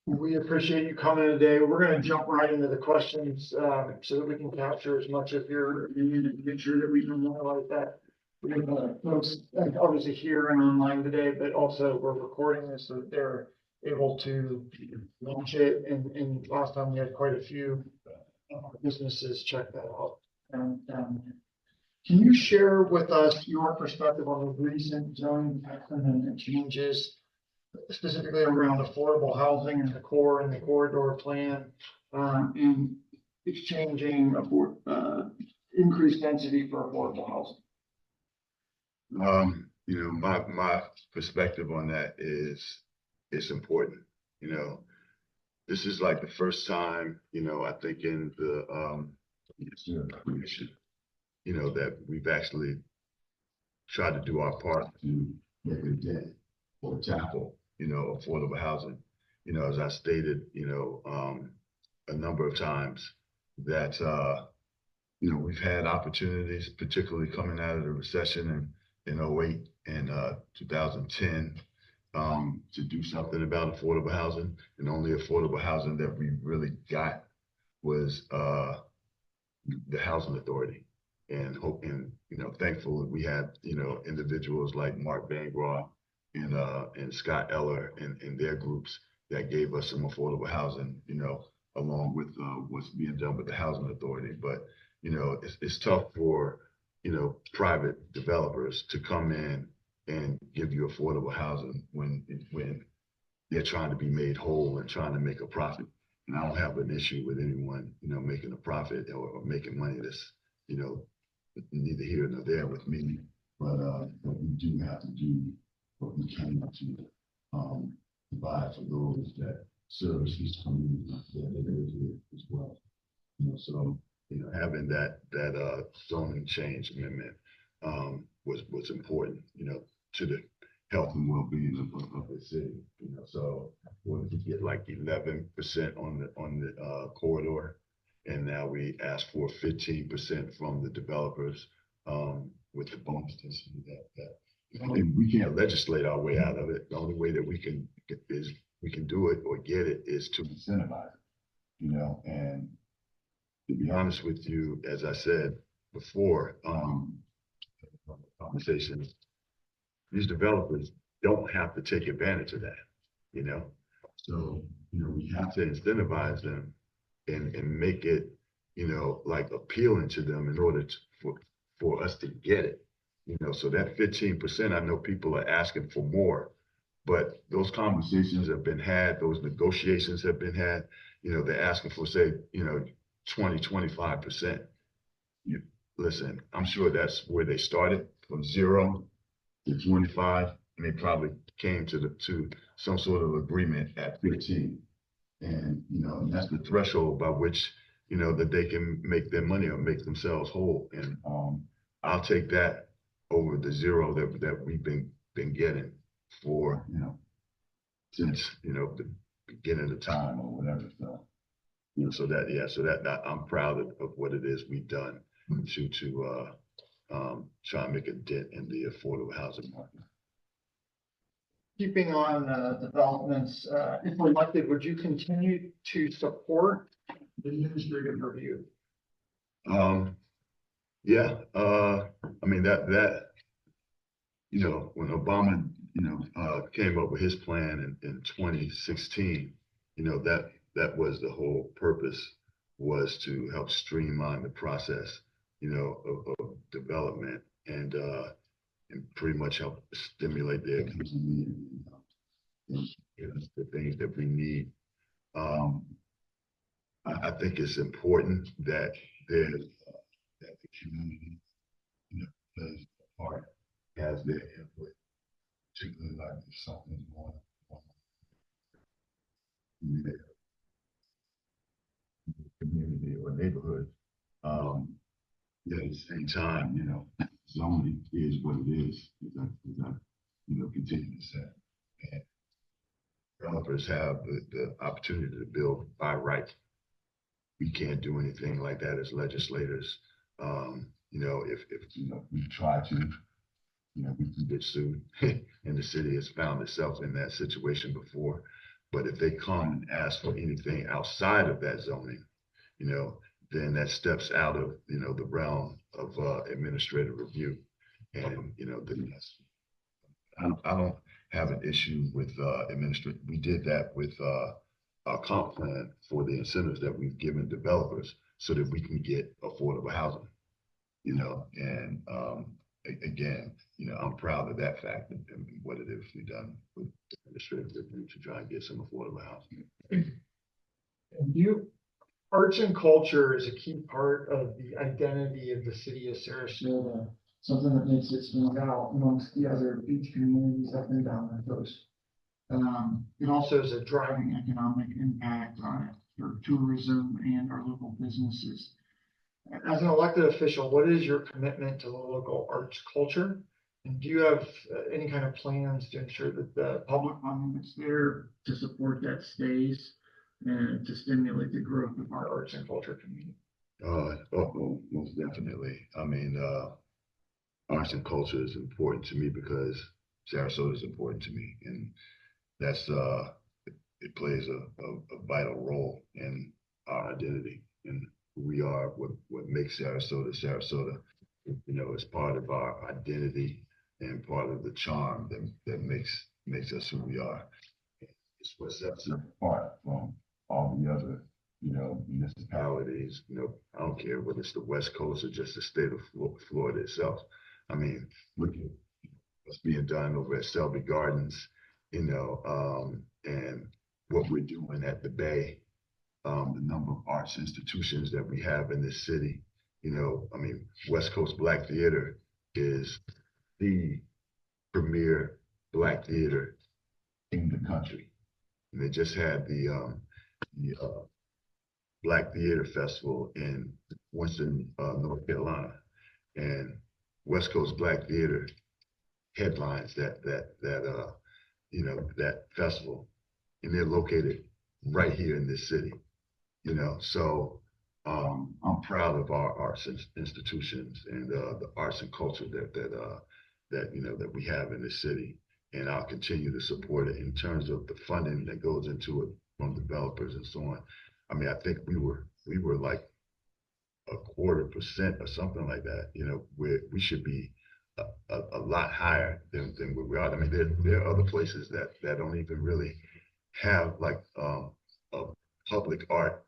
We appreciate you coming today. We're going to jump right into the questions so that we can capture as much of your opinion and make sure that we can highlight that. We have folks obviously here and online today, but also we're recording this so that they're able to launch it. And last time we had quite a few businesses check that out. And can you share with us your perspective on the recent zoning and changes, specifically around affordable housing and the core and the corridor plan, and exchanging increased density for affordable housing? My perspective on that is it's important. This is like the first time, I think in the commission, that we've actually tried to do our part to make a dent or tackle, affordable housing. As I stated, a number of times that, we've had opportunities, particularly coming out of the recession in 08 and 2010, to do something about affordable housing. And only affordable housing that we really got was the housing authority. And thankfully we had, individuals like Mark Bangraw and Scott Eller and their groups that gave us some affordable housing, along with what's being done with the housing authority. But, it's tough for, private developers to come in and give you affordable housing when they're trying to be made whole and trying to make a profit. And I don't have an issue with anyone, making a profit or making money. That's, neither here nor there with me. But we do have to do what we can to provide for those that service these communities that they live here as well. So having that zoning change amendment was important, to the health and well-being of the city. So we wanted to get like 11% on the corridor, and now we ask for 15% from the developers with the bonus density that we can't legislate our way out of it. The only way that we can do it or get it is to incentivize it, and to be honest with you, as I said before, conversation, these developers don't have to take advantage of that, so, we have to incentivize them and make it, like appealing to them in order for us to get it, so that 15%, I know people are asking for more, but those conversations have been had, those negotiations have been had, they're asking for, say, 20-25%. Listen, I'm sure that's where they started, from 0 to 25, and they probably came to some sort of agreement at 15. And, and that's the threshold by which, that they can make their money or make themselves whole. And I'll take that over the 0 that we've been getting for, since, the beginning of time or whatever. So, so that I'm proud of what it is we've done to try and make a dent in the affordable housing market. Keeping on developments, if elected, would you continue to support the administrative review? Yeah, I mean, when Obama, came up with his plan in 2016, that was the whole purpose, was to help streamline the process, of development and pretty much help stimulate the economy and the things that we need. Um, I think it's important that that the community, plays a part, has their input, particularly like if something's going on in their community or neighborhood. Yet at the same time, zoning is what it is. Continue to say. And developers have the opportunity to build by right. We can't do anything like that as legislators. If we try to, we can get sued. And the city has found itself in that situation before. But if they come and ask for anything outside of that zoning, then that steps out of, the realm of administrative review. And, then I don't have an issue with administrative. We did that with our comp plan for the incentives that we've given developers so that we can get affordable housing, and again, I'm proud of that fact and what it is we've done with administrative review to try and get some affordable housing. And arts and culture is a key part of the identity of the city of Sarasota, something that makes it stand out amongst the other beach communities up and down the coast. It also is a driving economic impact on it for tourism and our local businesses. As an elected official, what is your commitment to the local arts culture? And do you have any kind of plans to ensure that the public funding that's there to support that stays and to stimulate the growth of our arts and culture community? Most definitely. I mean, arts and culture is important to me because Sarasota is important to me, and that's it plays a vital role in our identity and who we are, what makes Sarasota Sarasota. It's part of our identity and part of the charm that makes us who we are. It's what sets us apart from all the other, municipalities. I don't care whether it's the West Coast or just the state of Florida itself. I mean, look at what's being done over at Selby Gardens, and what we're doing at the Bay, the number of arts institutions that we have in this city. West Coast Black Theater is the premier Black theater in the country. And they just had the Black Theater Festival in Winston, North Carolina, and West Coast Black Theater headlines that festival, and they're located right here in this city. So I'm proud of our arts institutions and the arts and culture that we have in this city, and I'll continue to support it in terms of the funding that goes into it from developers and so on. I think we were like 0.25% or something like that. We should be a lot higher than where we are. There are other places that don't even really have like a public art,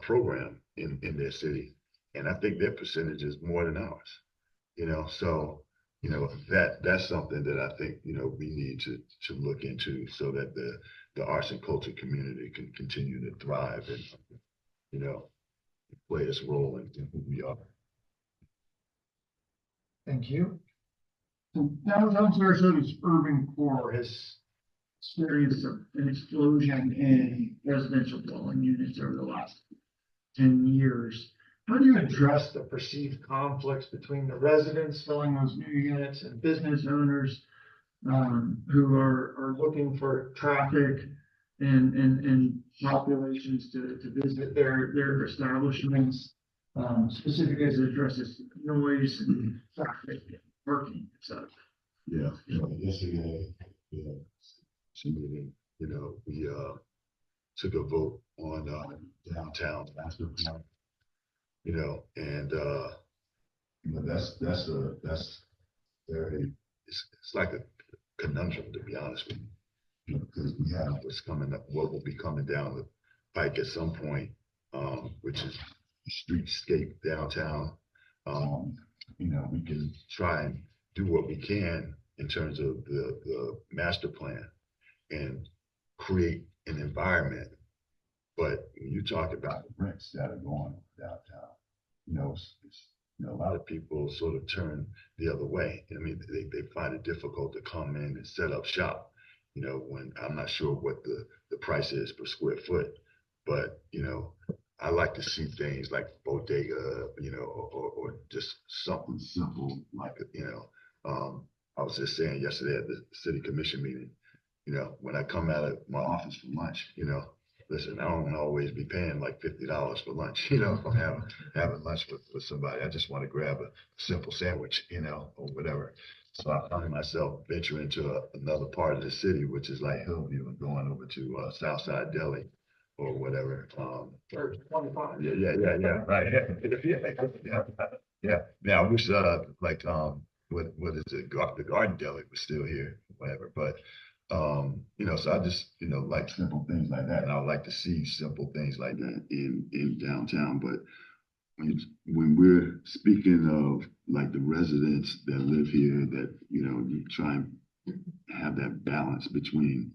program in their city, and I think their percentage is more than ours. So that's something that I think we need to look into so that the arts and culture community can continue to thrive and play its role in who we are. Thank you. So downtown Sarasota's urban core has experienced an explosion in residential dwelling units over the last 10 years. How do you address the perceived conflicts between the residents filling those new units and business owners who are looking for traffic and populations to visit their establishments, specifically as it addresses noise and traffic, parking, etc.? Yeah, yesterday, we took a vote on, downtown master plan, you know, and, you know, that's very, it's like a conundrum, to be honest with you, because we have what's coming up, what will be coming down the pike at some point, which is streetscape downtown. You know, we can try and do what we can in terms of the master plan and create an environment. But when you talk about the rents that are going downtown, you know, you know, a lot of people sort of turn the other way. I mean, they find it difficult to come in and set up shop, you know, when I'm not sure what the price is per square foot, but, you know, I like to see things like bodega, you know, or just something simple like, you know, I was just saying yesterday at the city commission meeting, you know, when I come out of my office for lunch, you know, listen, I don't want to always be paying like $50 for lunch, you know, if I'm having lunch with somebody. I just want to grab a simple sandwich, you know, or whatever. So I find myself venturing to another part of the city, which is like Hillview, and going over to Southside Deli or whatever. Or 25. Yeah, right. Yeah. Now I wish like what is it? The Garden Deli was still here, whatever. But you know, so I just, you know, like simple things like that, and I would like to see simple things like that in downtown. But when we're speaking of like the residents that live here, that, you know, you try and have that balance between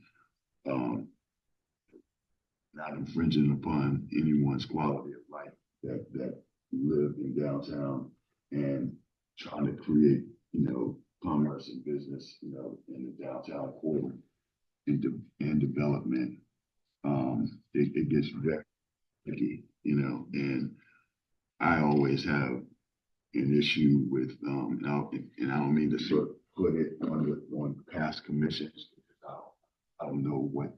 not infringing upon anyone's quality of life that live in downtown, and trying to create, you know, commerce and business, you know, in the downtown core and development. It gets very tricky, you know, and I always have an issue with, and I don't mean to sort of put it on past commissions. I don't know what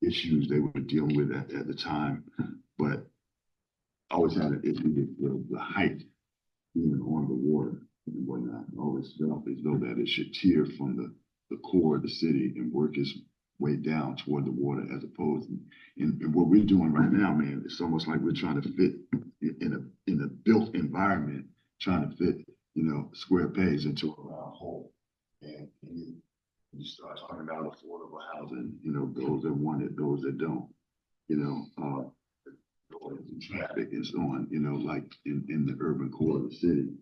issues they were dealing with at the time, but I always had an issue with the height being on the water and whatnot. I always felt as though that it should tear from the core of the city and work its way down toward the water, as opposed to, and what we're doing right now, man, it's almost like we're trying to fit in a built environment, trying to fit, you know, square pegs into a round hole. And you start talking about affordable housing, you know, those that want it, those that don't, you know, traffic and so on, you know, like in the urban core of the city,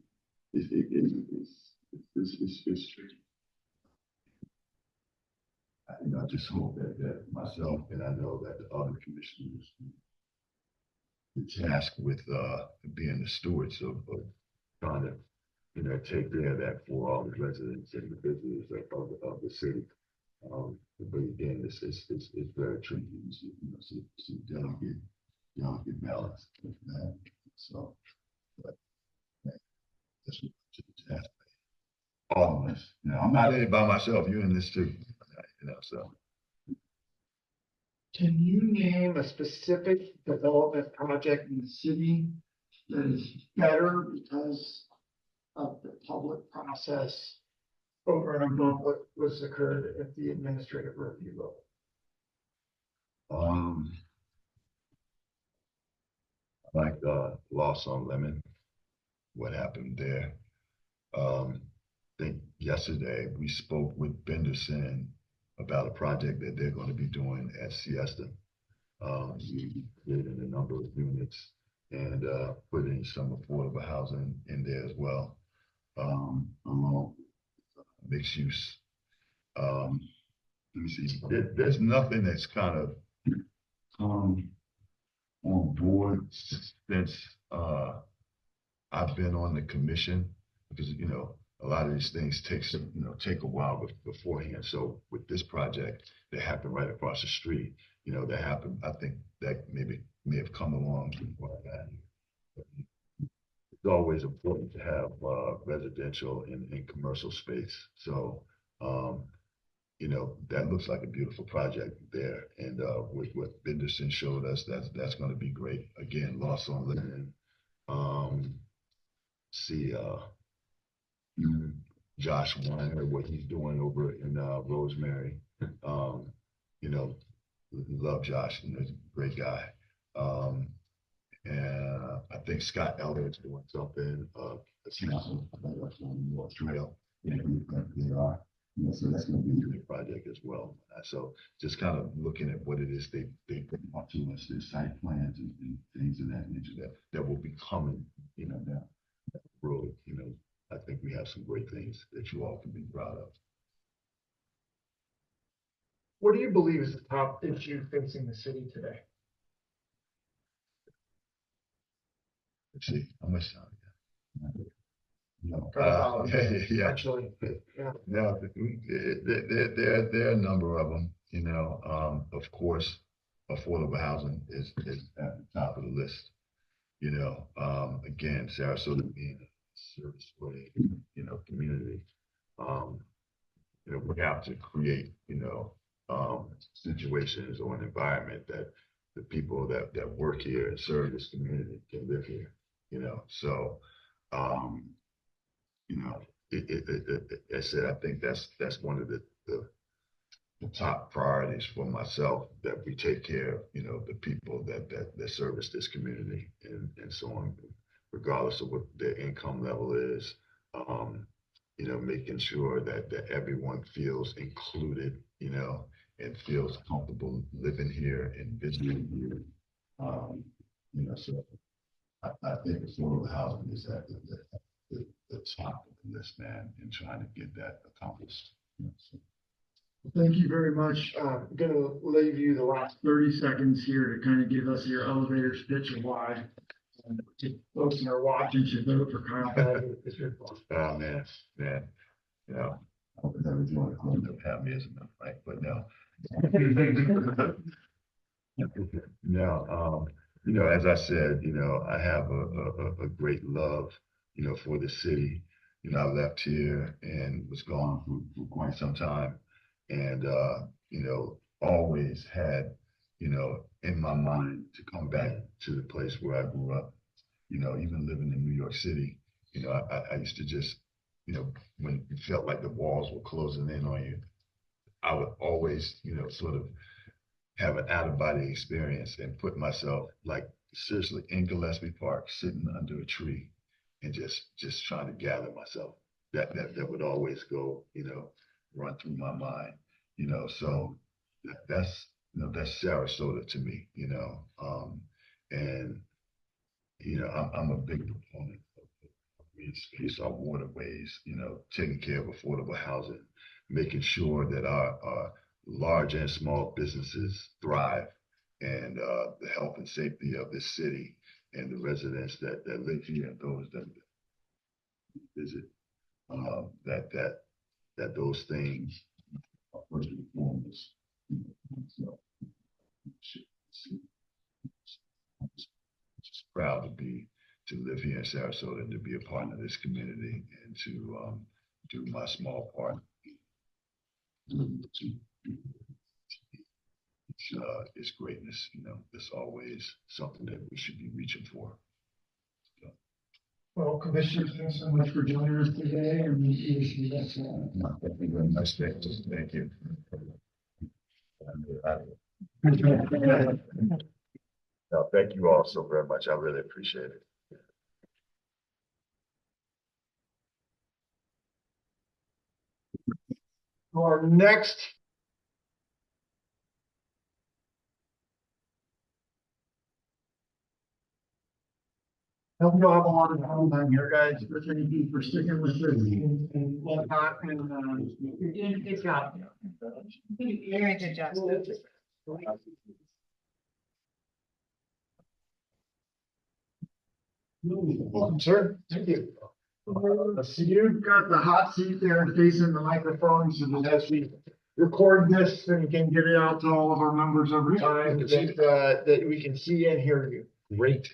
it's tricky. I just hope that myself, and I know that the other commissioners, the task with being the stewards of trying to, you know, take care of that for all the residents and the visitors of the city. But again, it's very tricky. It's a delicate balance with that. So, but that's what the task. All of us, you know, I'm not in it by myself. You're in this too, you know. So, Can you name a specific development project in the city that is better because of the public process over and above what was occurred at the administrative review level? like loss on Lemon, what happened there? I think yesterday we spoke with Benderson about a project that they're going to be doing at Siesta. We created a number of units and putting some affordable housing in there as well, along mixed use. Let me see. There's nothing that's kind of come on board since I've been on the commission, because, you know, a lot of these things take a while beforehand. So with this project that happened right across the street, you know, that happened, I think that may have come along before that. It's always important to have residential and commercial space. So, you know, that looks like a beautiful project there. And with what Benderson showed us, that's going to be great. Again, loss on Lemon. See, Josh Weiner, what he's doing over in Rosemary. You know, love Josh, he's a great guy. And I think Scott Elliot's doing something, North Trail, they are. So that's gonna be a good project as well. So just kind of looking at what it is they want to us, their site plans and things of that nature that will be coming, down the road. I think we have some great things that you all can be proud of. What do you believe is the top issue facing the city today? Let's see, how much time we got? Yeah. Actually, yeah. No, there are a number of them, of course, affordable housing is at the top of the list. Again, Sarasota being a service-oriented, community, we have to create, situations or an environment that the people that work here and serve this community can live here, so, I said, I think that's one of the top priorities for myself, that we take care of, the people that service this community and so on, regardless of what their income level is, making sure that everyone feels included, and feels comfortable living here and visiting here. So I think affordable housing is at the top of the list, man, in trying to get that accomplished. Thank you very much. I'm gonna leave you the last 30 seconds here to kind of give us your elevator pitch of why folks that are watching should vote for Kyle Battie. Oh, man. I would never join a club that would have me as a member, right? But no. No, as I said, I have a great love, for the city. I left here and was gone for quite some time. And, always had, in my mind to come back to the place where I grew up, even living in New York City, I used to just, when it felt like the walls were closing in on you, I would always, sort of have an out-of-body experience and put myself, like, seriously in Gillespie Park, sitting under a tree and just trying to gather myself. That would always go, run through my mind, so that's Sarasota to me, and, I'm a big proponent of green space, our waterways, taking care of affordable housing, making sure that our large and small businesses thrive, and the health and safety of this city and the residents that live here and those that visit, that those things are first and foremost. I'm just proud to live here in Sarasota and to be a part of this community and to do my small part. It's greatness, it's always something that we should be reaching for. Well, Commissioner, thanks so much for joining us today, and we appreciate that. Thank you very much. Thank you. No, thank you all so very much. I really appreciate it. Our next I hope you all have a lot of fun here, guys. Thank you for sticking with us and whatnot. And You're doing a good job. Very good job. Welcome, sir. Thank you. So you've got the hot seat there facing the microphone, so that as we record this and can get it out to all of our members over time, that we can see and hear you. Great.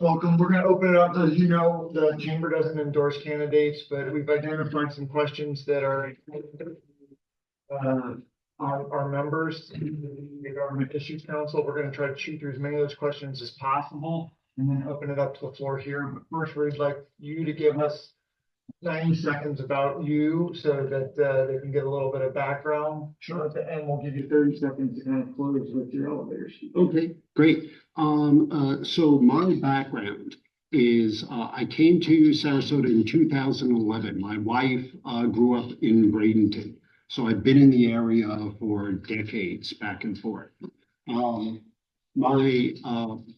Welcome. We're going to open it up. As you know, the chamber doesn't endorse candidates, but we've identified some questions that are our members, the Government Issues Council. We're going to try to shoot through as many of those questions as possible and then open it up to the floor here. But first, we'd like you to give us 90 seconds about you so that they can get a little bit of background. Sure. And we'll give you 30 seconds to kind of close with your elevator speech. Okay, great. So my background is I came to Sarasota in 2011. My wife grew up in Bradenton, so I've been in the area for decades, back and forth. My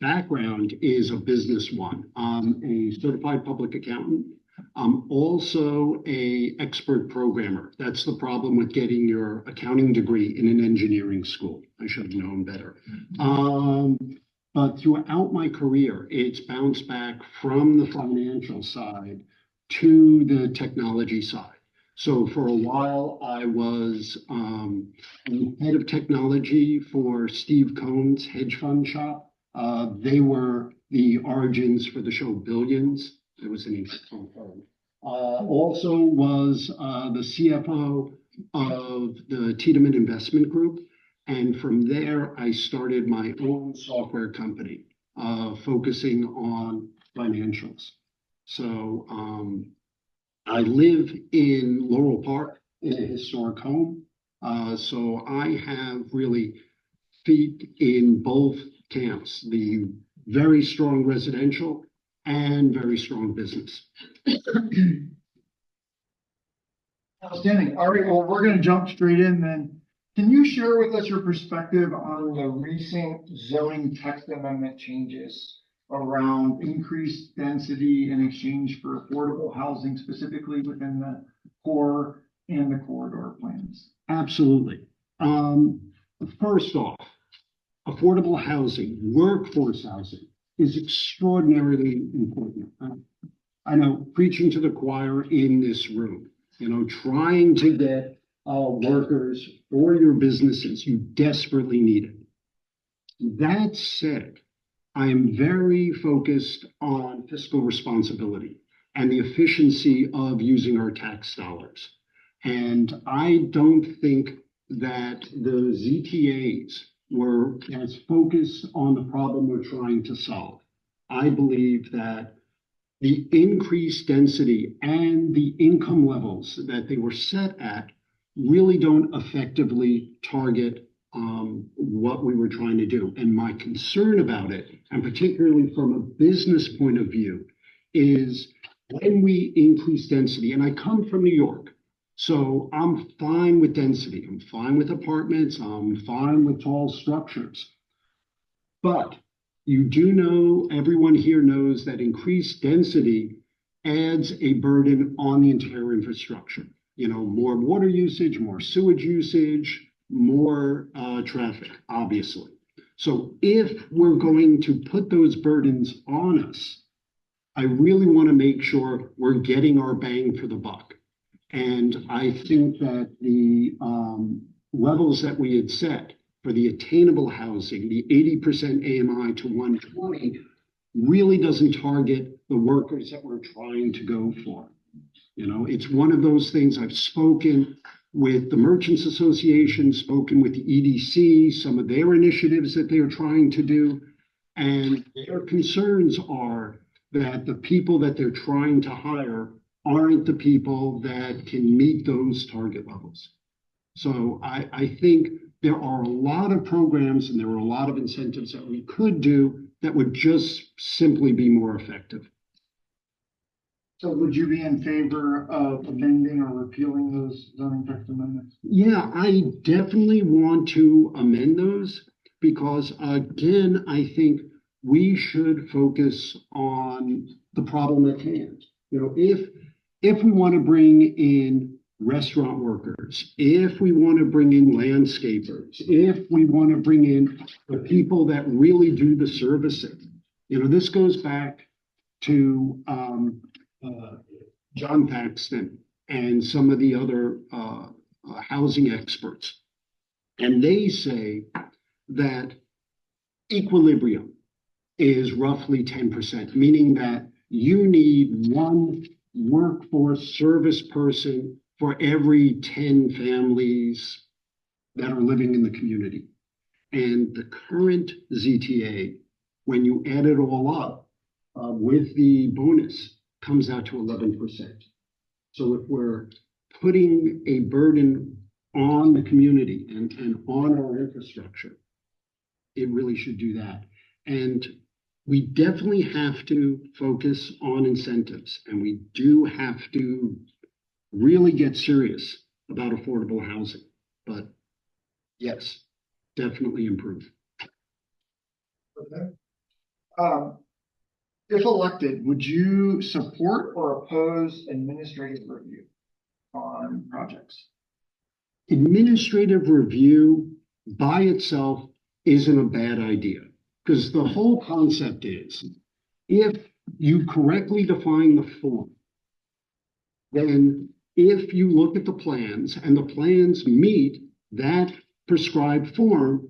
background is a business one. I'm a certified public accountant. I'm also an expert programmer. That's the problem with getting your accounting degree in an engineering school. I should have known better. But throughout my career, it's bounced back from the financial side to the technology side. So for a while, I was head of technology for Steve Cohn's hedge fund shop. They were the origins for the show Billions. It was an interesting firm. Also was the CFO of the Tiedemann Investment Group. And from there, I started my own software company, focusing on financials. So I live in Laurel Park in a historic home. So I have really feet in both camps, the very strong residential and very strong business. Outstanding. All right, well, we're going to jump straight in then. Can you share with us your perspective on the recent zoning text amendment changes around increased density in exchange for affordable housing, specifically within the core and the corridor plans? Absolutely. First off, affordable housing, workforce housing is extraordinarily important. I know, preaching to the choir in this room, trying to get workers for your businesses, you desperately need it. That said, I am very focused on fiscal responsibility and the efficiency of using our tax dollars. And I don't think that the ZTAs were as focused on the problem we're trying to solve. I believe that the increased density and the income levels that they were set at really don't effectively target what we were trying to do. And my concern about it, and particularly from a business point of view, is when we increase density, and I come from New York, so I'm fine with density. I'm fine with apartments. I'm fine with tall structures. But you do know, everyone here knows that increased density adds a burden on the entire infrastructure. More water usage, more sewage usage, more traffic, obviously. So if we're going to put those burdens on us, I really want to make sure we're getting our bang for the buck. And I think that the levels that we had set for the attainable housing, the 80% AMI to 120, really doesn't target the workers that we're trying to go for. It's one of those things. I've spoken with the Merchants Association, spoken with the EDC, some of their initiatives that they're trying to do. And their concerns are that the people that they're trying to hire aren't the people that can meet those target levels. So I think there are a lot of programs and there are a lot of incentives that we could do that would just simply be more effective. So would you be in favor of amending or repealing those zoning text amendments? Yeah, I definitely want to amend those because, again, I think we should focus on the problem at hand. If we want to bring in restaurant workers, if we want to bring in landscapers, if we want to bring in the people that really do the servicing, this goes back to John Paxton and some of the other housing experts. And they say that equilibrium is roughly 10%, meaning that you need one workforce service person for every 10 families that are living in the community. And the current ZTA, when you add it all up with the bonus, comes out to 11%. So if we're putting a burden on the community and on our infrastructure, it really should do that. And we definitely have to focus on incentives, and we do have to really get serious about affordable housing. But yes, definitely improve. Okay. If elected, would you support or oppose administrative review on projects? Administrative review by itself isn't a bad idea, because the whole concept is if you correctly define the form, then if you look at the plans and the plans meet that prescribed form,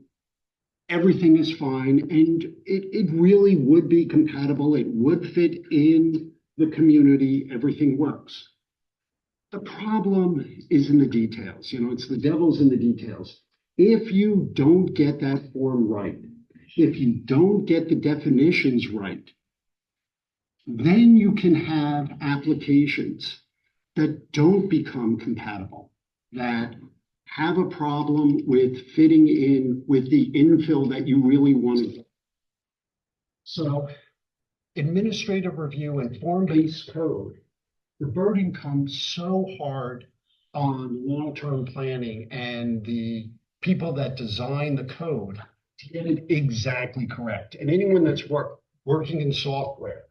everything is fine, and it really would be compatible. It would fit in the community. Everything works. The problem is in the details. You know, it's the devil's in the details. If you don't get that form right, if you don't get the definitions right, then you can have applications that don't become compatible, that have a problem with fitting in with the infill that you really want to get. So administrative review and form-based code, the burden comes so hard on long-term planning and the people that design the code to get it exactly correct. And anyone that's working in software,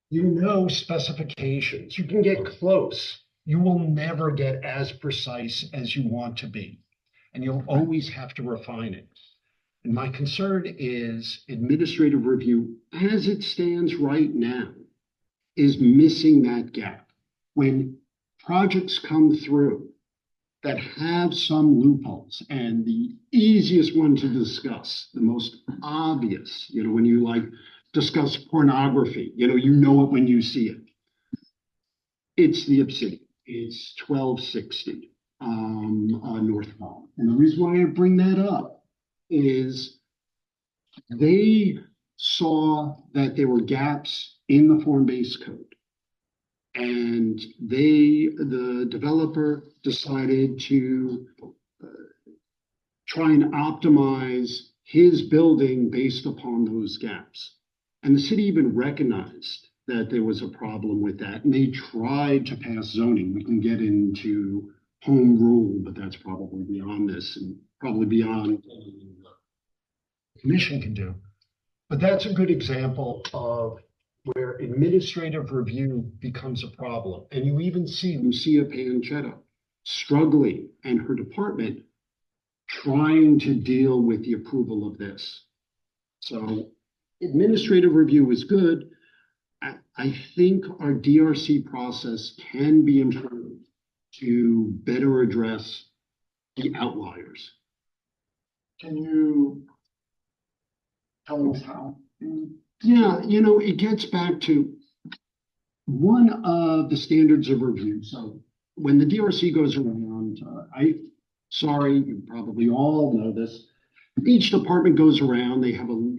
you know specifications. You can get close. You will never get as precise as you want to be. And you'll always have to refine it. And my concern is administrative review, as it stands right now, is missing that gap. When projects come through that have some loopholes, and the easiest one to discuss, the most obvious, you know, when you like discuss pornography, you know it when you see it. It's the Obsidian. It's 1260 North Palm. And the reason why I bring that up is they saw that there were gaps in the form-based code. And the developer decided to try and optimize his building based upon those gaps. And the city even recognized that there was a problem with that, and they tried to pass zoning. We can get into home rule, but that's probably beyond this and probably beyond what the commission can do. But that's a good example of where administrative review becomes a problem. And you even see Lucia Pancetta struggling and her department trying to deal with the approval of this. So administrative review is good. I think our DRC process can be improved to better address the outliers. Can you tell us how? Yeah, it gets back to one of the standards of review. So when the DRC goes around, sorry, you probably all know this. Each department goes around, they have a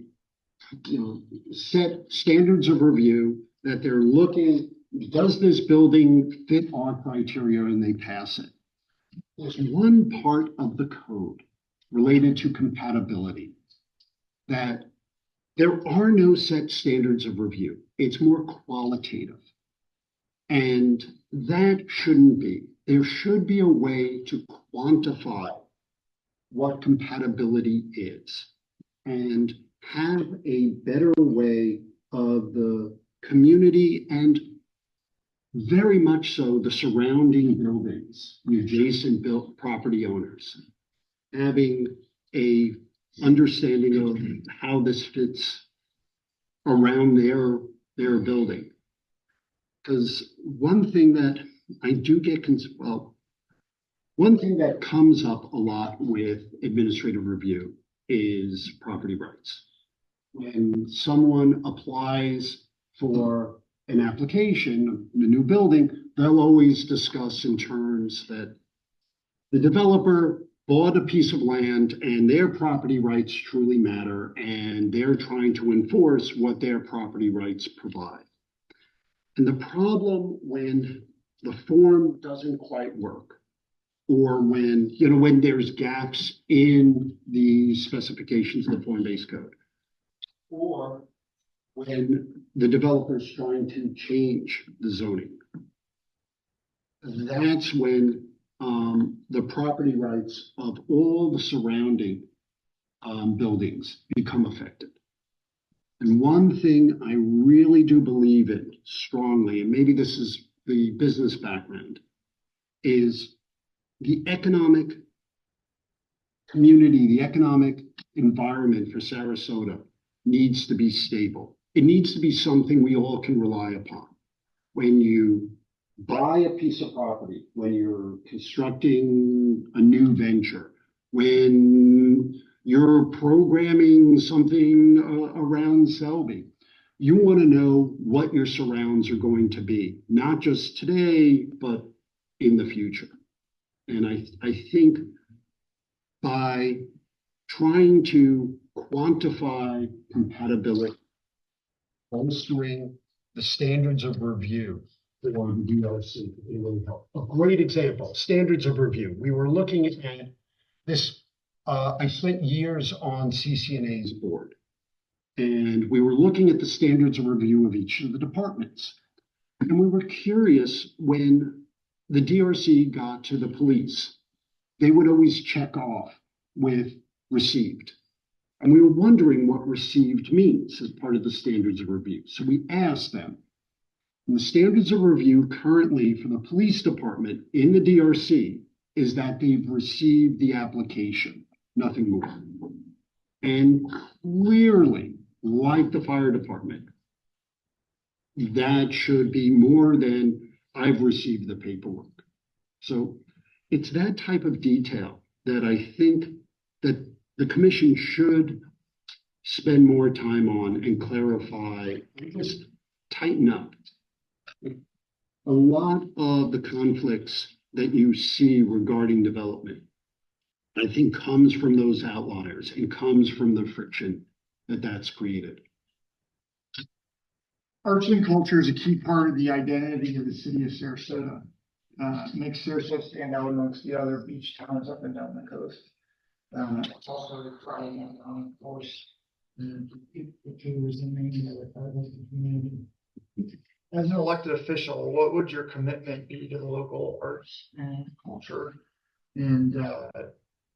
set standards of review that they're looking, does this building fit our criteria, and they pass it. There's one part of the code related to compatibility that there are no set standards of review. It's more qualitative. And that shouldn't be. There should be a way to quantify what compatibility is and have a better way of the community and very much so the surrounding buildings, the adjacent property owners, having a understanding of how this fits around their building. Because one thing that I do get, one thing that comes up a lot with administrative review is property rights. When someone applies for an application, a new building, they'll always discuss in terms that the developer bought a piece of land and their property rights truly matter, and they're trying to enforce what their property rights provide. And the problem when the form doesn't quite work, or when, when there's gaps in the specifications of the form-based code, or when the developer's trying to change the zoning. That's when the property rights of all the surrounding buildings become affected. And one thing I really do believe in strongly, and maybe this is the business background, is the economic community, the economic environment for Sarasota needs to be stable. It needs to be something we all can rely upon. When you buy a piece of property, when you're constructing a new venture, when you're programming something around Selby, you want to know what your surrounds are going to be, not just today, but in the future. And I think by trying to quantify compatibility, bolstering the standards of review for the DRC, it really helped. A great example, standards of review. We were looking at this. I spent years on CCNA's board, and we were looking at the standards of review of each of the departments. And we were curious, when the DRC got to the police, they would always check off with received. And we were wondering what received means as part of the standards of review. So we asked them, the standards of review currently for the police department in the DRC is that they've received the application, nothing more. And clearly, like the fire department, that should be more than I've received the paperwork. So it's that type of detail that I think that the commission should spend more time on and clarify and just tighten up. A lot of the conflicts that you see regarding development, I think, comes from those outliers and comes from the friction that's created. Arts and culture is a key part of the identity of the city of Sarasota. Makes Sarasota stand out amongst the other beach towns up and down the coast. It's also the pride and force the tourism in the community. As an elected official, what would your commitment be to the local arts and culture? And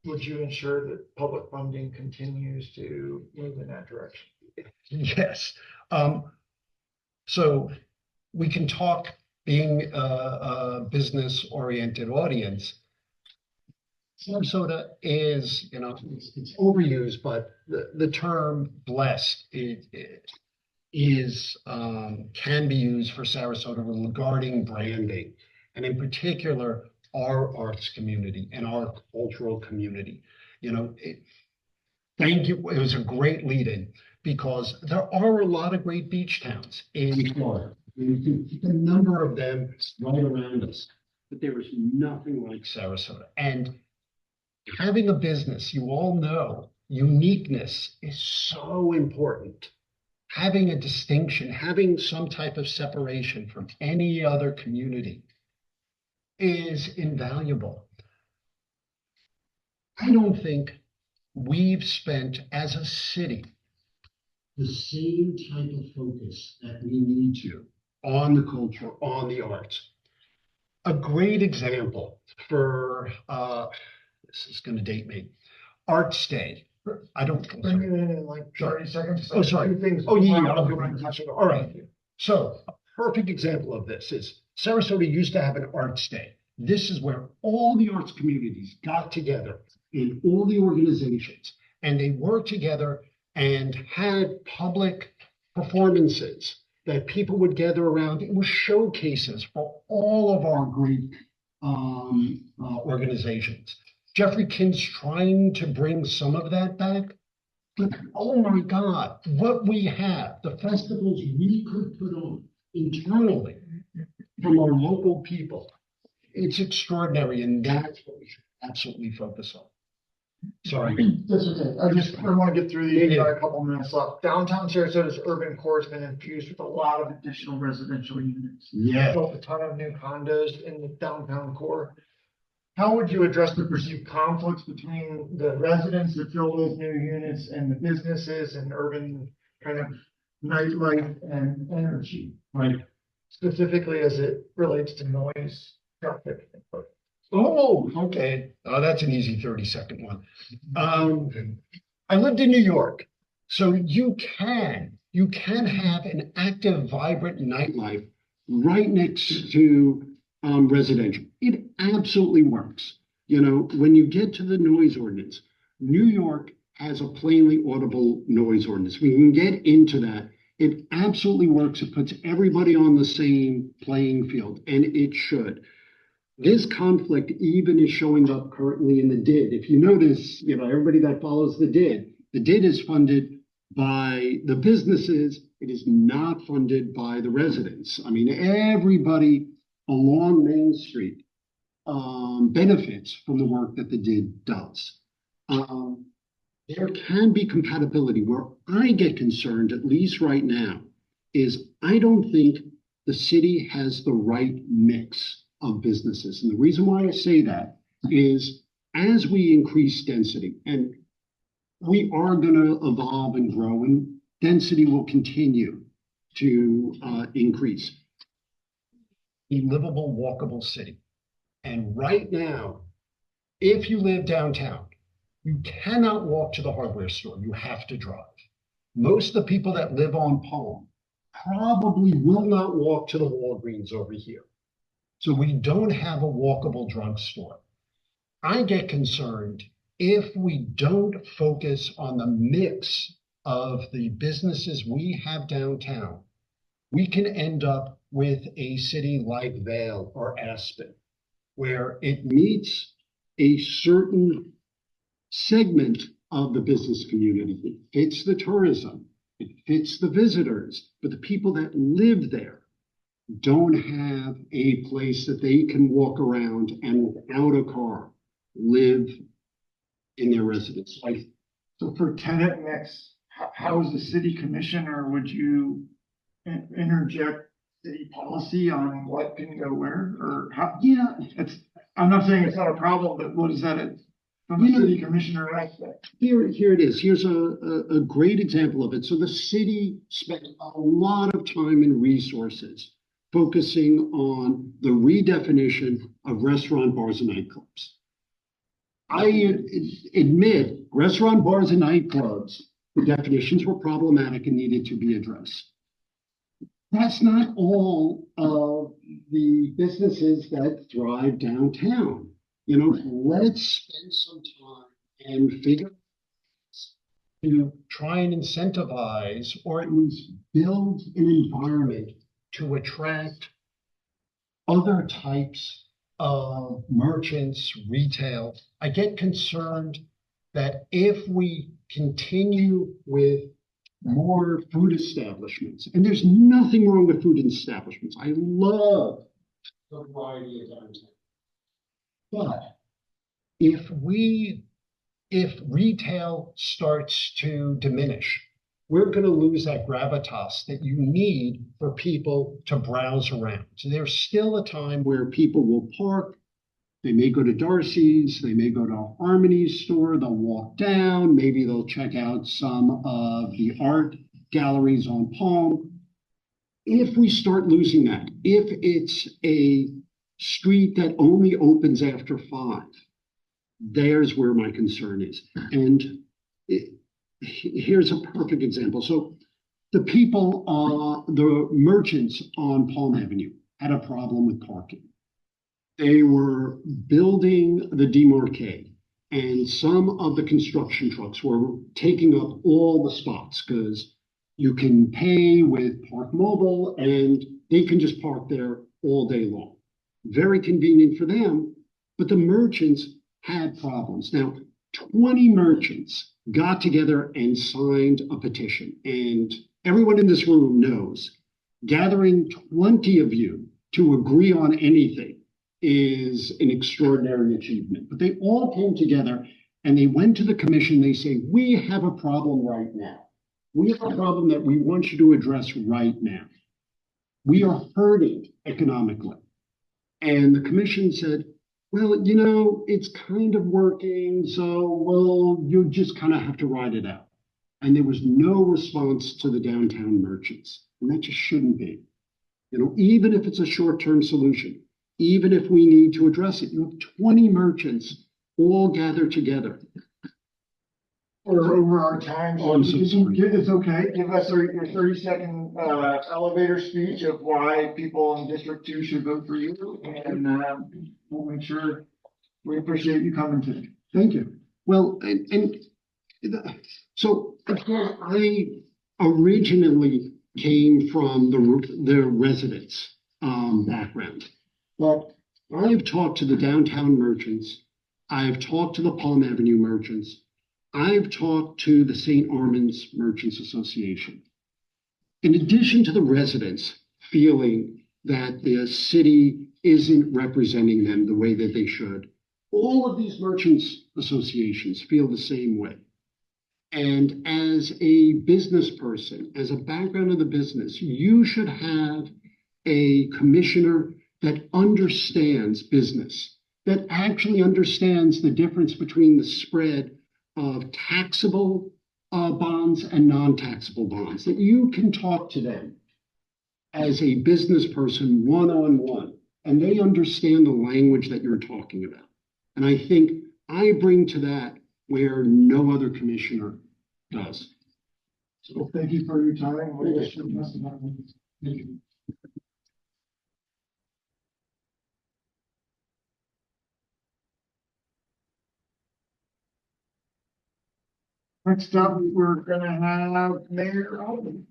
would you ensure that public funding continues to move in that direction? Yes. So we can talk, being a business-oriented audience. Sarasota is, it's overused, but the term blessed can be used for Sarasota regarding branding, and in particular, our arts community and our cultural community. Thank you. It was a great lead-in, because there are a lot of great beach towns in Florida. You can pick a number of them right around us, but there is nothing like Sarasota. And having a business, you all know, uniqueness is so important. Having a distinction, having some type of separation from any other community is invaluable. I don't think we've spent as a city the same type of focus that we need to on the culture, on the arts. A great example for, this is going to date me, Arts Day. I don't. Bring it in like 30 seconds. Oh, sorry. Two things. Oh, yeah. All right. So a perfect example of this is Sarasota used to have an Arts Day. This is where all the arts communities got together in all the organizations, and they worked together and had public performances that people would gather around. It was showcases for all of our great organizations. Jeffrey Kinn's trying to bring some of that back, but oh my God, what we have, the festivals we could put on internally from our local people, it's extraordinary, and that's what we should absolutely focus on. Sorry. That's okay. I want to get through these. We got a couple minutes left. Downtown Sarasota's urban core has been infused with a lot of additional residential units. Yeah. Built a ton of new condos in the downtown core. How would you address the perceived conflicts between the residents that fill those new units and the businesses and urban kind of nightlife and energy? Right. Specifically as it relates to noise, traffic. Oh, okay. That's an easy 30-second one. I lived in New York, so you can have an active, vibrant nightlife right next to residential. It absolutely works. You know, when you get to the noise ordinance, New York has a plainly audible noise ordinance. We can get into that. It absolutely works. It puts everybody on the same playing field, and it should. This conflict even is showing up currently in the DID. If you notice, you know, everybody that follows the DID is funded by the businesses. It is not funded by the residents. I mean, everybody along Main Street benefits from the work that the DID does. There can be compatibility. Where I get concerned, at least right now, is I don't think the city has the right mix of businesses. And the reason why I say that is as we increase density, and we are going to evolve and grow, and density will continue to increase. A livable, walkable city. And right now, if you live downtown, you cannot walk to the hardware store. You have to drive. Most of the people that live on Palm probably will not walk to the Walgreens over here. So we don't have a walkable drugstore. I get concerned if we don't focus on the mix of the businesses we have downtown, we can end up with a city like Vail or Aspen, where it meets a certain segment of the business community. It fits the tourism, it fits the visitors, but the people that live there don't have a place that they can walk around and without a car live in their residence life. So for tenant mix, how as a city commissioner would you interject city policy on what can go where, or how? Yeah, I'm not saying it's not a problem, but what is that from a city commissioner aspect? Here it is. Here's a great example of it. So the city spent a lot of time and resources focusing on the redefinition of restaurant, bars, and nightclubs. I admit restaurant, bars, and nightclubs, the definitions were problematic and needed to be addressed. That's not all of the businesses that thrive downtown. You know, let's spend some time and figure to try and incentivize or at least build an environment to attract other types of merchants, retail. I get concerned that if we continue with more food establishments, and there's nothing wrong with food establishments. I love the variety of downtown. But if retail starts to diminish, we're going to lose that gravitas that you need for people to browse around. So there's still a time where people will park. They may go to Darcy's, they may go to Harmony's store, they'll walk down, maybe they'll check out some of the art galleries on Palm. If we start losing that, if it's a street that only opens after 5, there's where my concern is. And here's a perfect example. So the people, the merchants on Palm Avenue had a problem with parking. They were building the demarque, and some of the construction trucks were taking up all the spots because you can pay with Park Mobile and they can just park there all day long. Very convenient for them, but the merchants had problems. Now, 20 merchants got together and signed a petition, and everyone in this room knows gathering 20 of you to agree on anything is an extraordinary achievement. But they all came together and they went to the commission, they say, we have a problem right now. We have a problem that we want you to address right now. We are hurting economically. And the commission said, well, you know, it's kind of working, so, well, you just kind of have to ride it out. And there was no response to the downtown merchants. And that just shouldn't be. You know, even if it's a short-term solution, even if we need to address it, you have 20 merchants all gather together. We're over our time, so Oh, I'm so sorry. it's okay. Give us your 30-second elevator speech of why people in District 2 should vote for you, and we'll make sure we appreciate you coming today. Thank you. Well, so again, I originally came from the residents background, but I've talked to the downtown merchants. I've talked to the Palm Avenue merchants. I've talked to the St. Armand's Merchants Association. In addition to the residents feeling that the city isn't representing them the way that they should, all of these merchants associations feel the same way. And as a business person, as a background of the business, you should have a commissioner that understands business, that actually understands the difference between the spread of taxable bonds and non-taxable bonds, that you can talk to them as a business person one-on-one, and they understand the language that you're talking about. And I think I bring to that where no other commissioner does. So thank you for your time. We wish you the best of luck. Thank you. Next up, we're gonna have Mayor Alpert.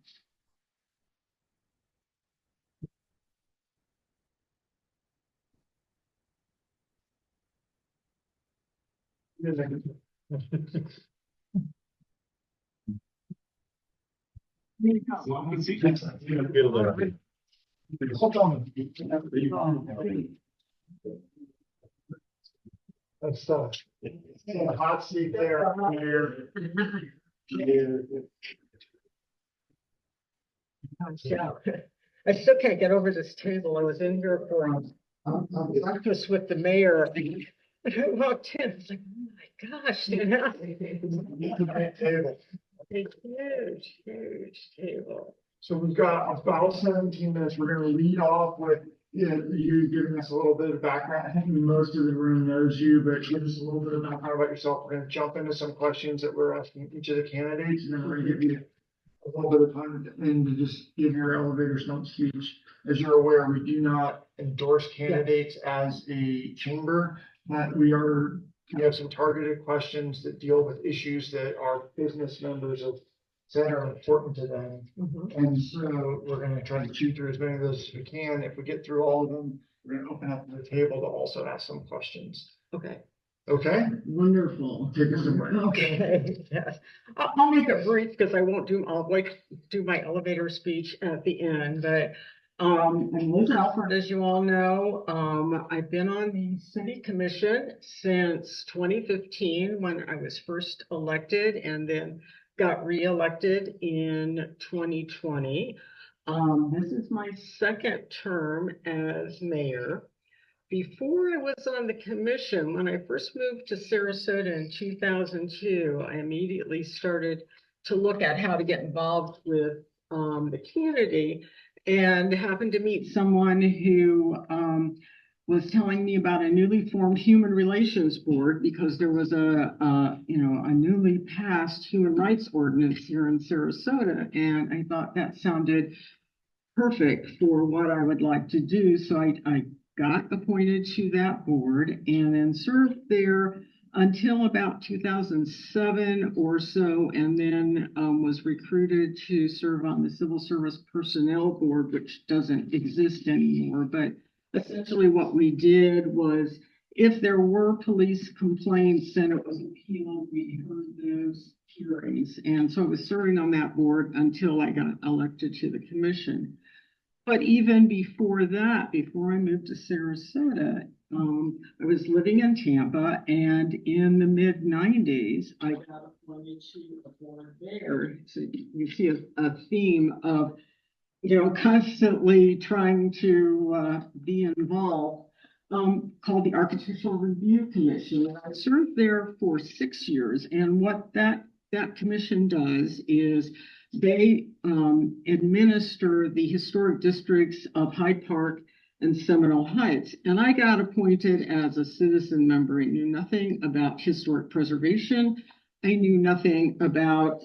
Hold on. That's the hot seat there. I still can't get over this table. I was in here for breakfast with the mayor. And I walked in, it's like, oh my gosh, you know. It's a big table. It's huge, huge table. So we've got about 17 minutes. We're gonna lead off with you giving us a little bit of background. I think most of the room knows you, but give us a little bit of background about yourself. We're gonna jump into some questions that we're asking each of the candidates, and then we're gonna give you a little bit of time to just give your elevator stump speech. As you're aware, we do not endorse candidates as a chamber, but we have some targeted questions that deal with issues that our business members have said are important to them. And so we're going to try to chew through as many of those as we can. If we get through all of them, we're going to open up the table to also ask some questions. Okay. Okay? Wonderful. Take us away. Okay, yes. I'll make it brief because I'll do my elevator speech at the end, but I'm Liz Alpert, as you all know. I've been on the city commission since 2015 when I was first elected, and then got reelected in 2020. This is my second term as mayor. Before I was on the commission, when I first moved to Sarasota in 2002, I immediately started to look at how to get involved with the community, and happened to meet someone who was telling me about a newly formed human relations board because there was a newly passed human rights ordinance here in Sarasota, and I thought that sounded perfect for what I would like to do. So I got appointed to that board and then served there until about 2007 or so, and then was recruited to serve on the Civil Service Personnel Board, which doesn't exist anymore. But essentially what we did was, if there were police complaints and it was appealed, we heard those hearings. And so I was serving on that board until I got elected to the commission. But even before that, before I moved to Sarasota, I was living in Tampa, and in the mid-90s, I got appointed to a board there. So you see a theme of, constantly trying to be involved, called the Architectural Review Commission. And I served there for 6 years, and what that commission does is they administer the historic districts of Hyde Park and Seminole Heights. And I got appointed as a citizen member. I knew nothing about historic preservation. I knew nothing about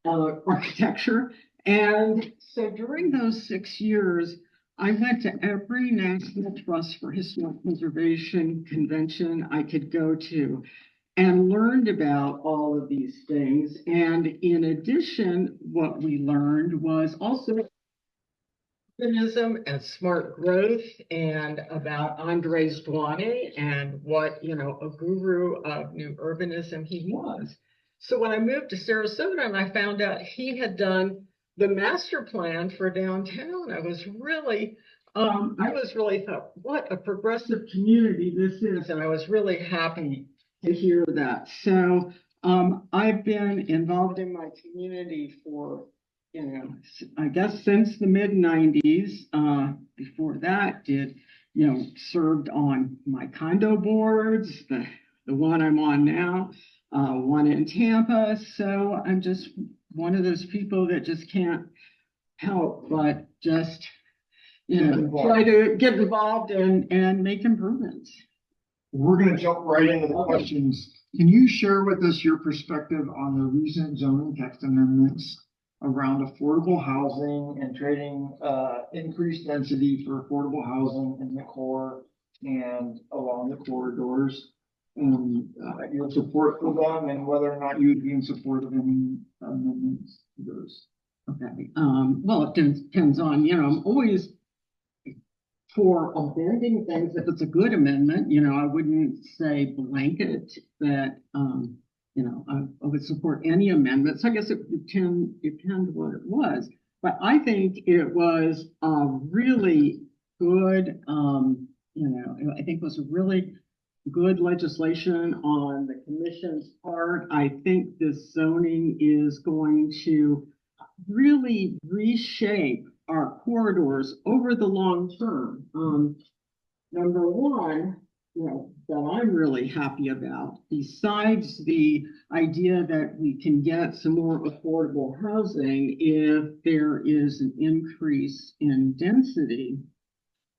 architecture. And so during those 6 years, I went to every National Trust for Historic Preservation convention I could go to and learned about all of these things. And in addition, what we learned was also urbanism and smart growth, and about Andres Duane and what, a guru of new urbanism he was. So when I moved to Sarasota and I found out he had done the master plan for downtown, I was really thought, what a progressive community this is. And I was really happy to hear that. So I've been involved in my community for, I guess since the mid-90s. Before that, served on my condo boards, the one I'm on now, one in Tampa. So I'm just one of those people that just can't help but just, try to get involved and make improvements. We're going to jump right into the questions. Can you share with us your perspective on the recent zoning text amendments around affordable housing and trading increased density for affordable housing in the core and along the corridors, and your support for them, and whether or not you would be in support of any amendments to those? Okay. Well, it depends on, I'm always for amending things if it's a good amendment. I wouldn't say blanket that, I would support any amendments. I guess it would depend what it was. But I think it was really good, I think it was a really good legislation on the commission's part. I think this zoning is going to really reshape our corridors over the long term. Number one, that I'm really happy about, besides the idea that we can get some more affordable housing if there is an increase in density.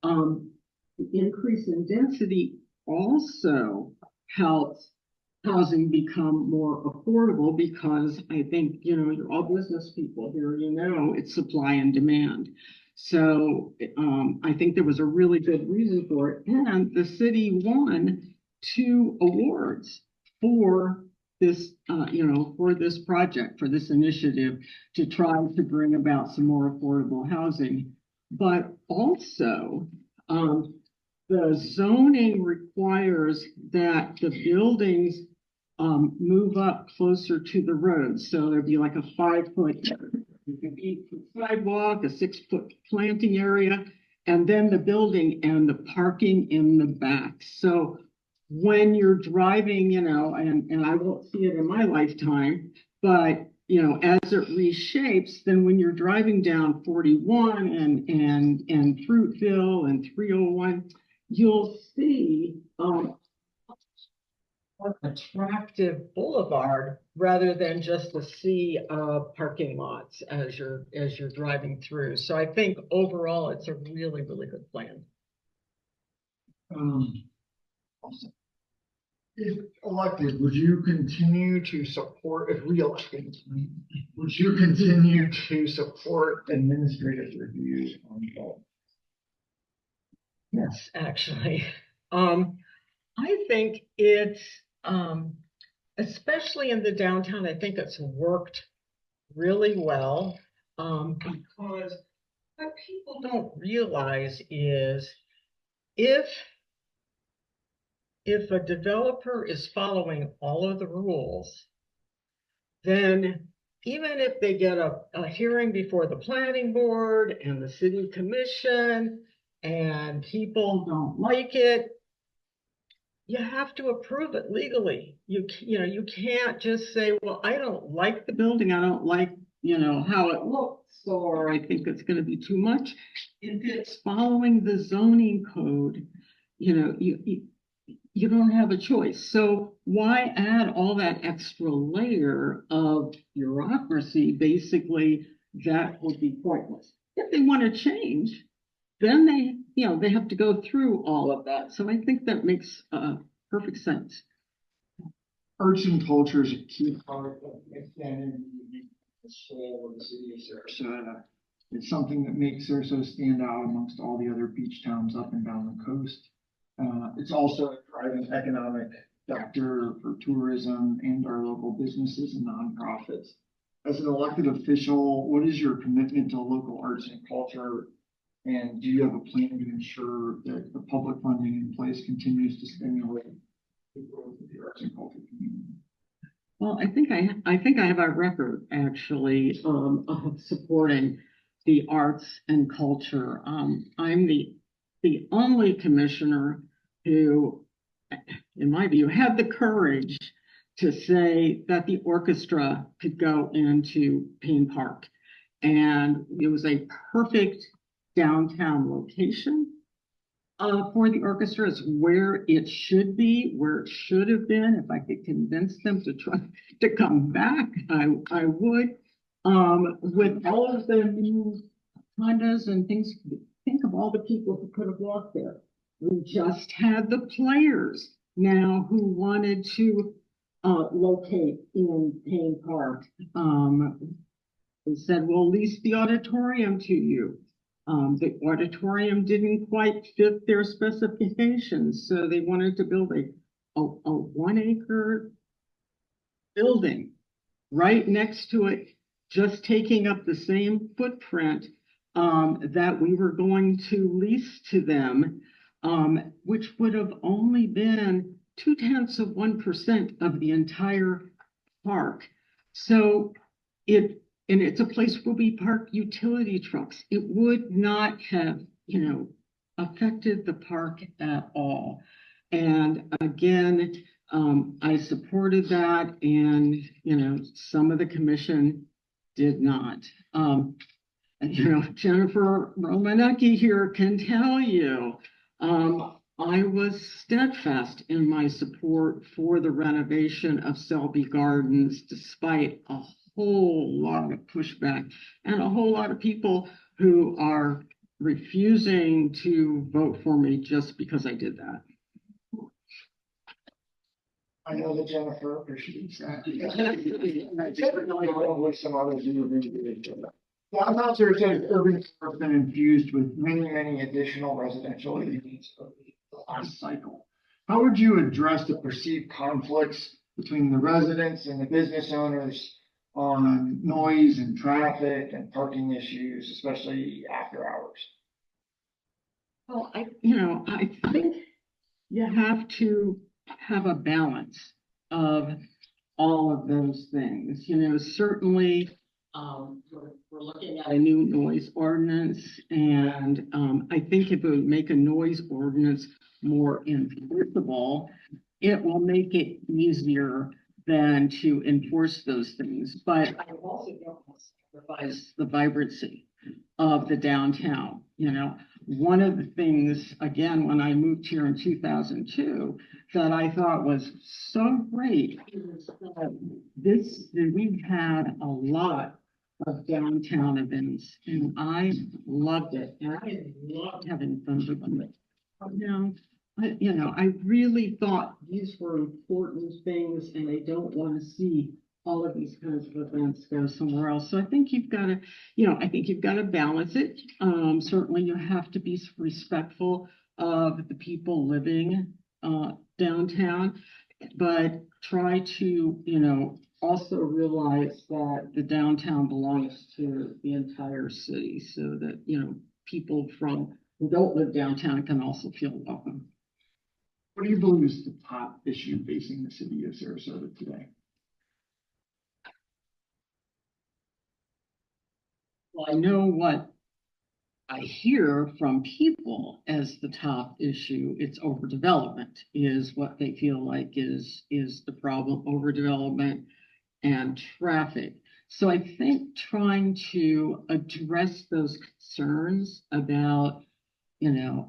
The increase in density also helps housing become more affordable, because I think, you're all business people here, it's supply and demand. So I think there was a really good reason for it. And the city won 2 awards for this, for this project, for this initiative to try to bring about some more affordable housing. But also, the zoning requires that the buildings move up closer to the road. So there'd be like a 5-foot sidewalk, a 6-foot planting area, and then the building and the parking in the back. So when you're driving, and I won't see it in my lifetime, but as it reshapes, then when you're driving down 41 and Fruitville and 301, you'll see attractive boulevard rather than just a sea of parking lots as you're driving through. So I think overall it's a really, really good plan. If elected, would you continue to support, if re-elected, would you continue to support administrative reviews on that? Yes, actually. I think it's, especially in the downtown, I think it's worked really well, because what people don't realize is if a developer is following all of the rules, then even if they get a hearing before the planning board and the city commission, and people don't like it, you have to approve it legally. You can't just say, well, I don't like the building, I don't like, how it looks, or I think it's gonna be too much. If it's following the zoning code, you don't have a choice. So why add all that extra layer of bureaucracy? Basically, that would be pointless. If they want to change, then they have to go through all of that. So I think that makes perfect sense. Arts and culture is a key part of expanding the soul of the city of Sarasota. It's something that makes Sarasota stand out amongst all the other beach towns up and down the coast. It's also a driving economic factor for tourism and our local businesses and nonprofits. As an elected official, what is your commitment to local arts and culture? And do you have a plan to ensure that the public funding in place continues to stimulate the growth of the arts and culture community? Well, I think I have a record actually of supporting the arts and culture. I'm the only commissioner who, in my view, had the courage to say that the orchestra could go into Payne Park. And it was a perfect downtown location for the orchestra. It's where it should be, where it should have been. If I could convince them to try to come back, I would. With all of the new condos and things, think of all the people who could have walked there. We just had the players now who wanted to locate in Payne Park. They said, we'll lease the auditorium to you. The auditorium didn't quite fit their specifications, so they wanted to build a 1 acre building right next to it, just taking up the same footprint that we were going to lease to them, which would have only been 0.2% of the entire park. So it's a place where we park utility trucks. It would not have, affected the park at all. And again, I supported that, and some of the commission did not. Jennifer Romanecki here can tell you, I was steadfast in my support for the renovation of Selby Gardens, despite a whole lot of pushback and a whole lot of people who are refusing to vote for me just because I did that. I know that Jennifer appreciates that. With some others who agree. Downtown Sarasota urban core has been infused with many additional residential units over the last cycle. How would you address the perceived conflicts between the residents and the business owners on noise and traffic and parking issues, especially after hours? Well, I think you have to have a balance of all of those things. Certainly, we're looking at a new noise ordinance, and I think if it would make a noise ordinance more enforceable, it will make it easier than to enforce those things. But I also don't want to sacrifice the vibrancy of the downtown. One of the things, again, when I moved here in 2002, that I thought was so great is that we've had a lot of downtown events, and I loved it, and I loved having fun with them. I really thought these were important things, and I don't want to see all of these kinds of events go somewhere else. So I think you've got to, balance it. Certainly you have to be respectful of the people living downtown, but try to, also realize that the downtown belongs to the entire city, so that, people who don't live downtown can also feel welcome. What do you believe is the top issue facing the city of Sarasota today? Well, I know what I hear from people as the top issue, it's overdevelopment is what they feel like is the problem, overdevelopment and traffic. So I think trying to address those concerns about,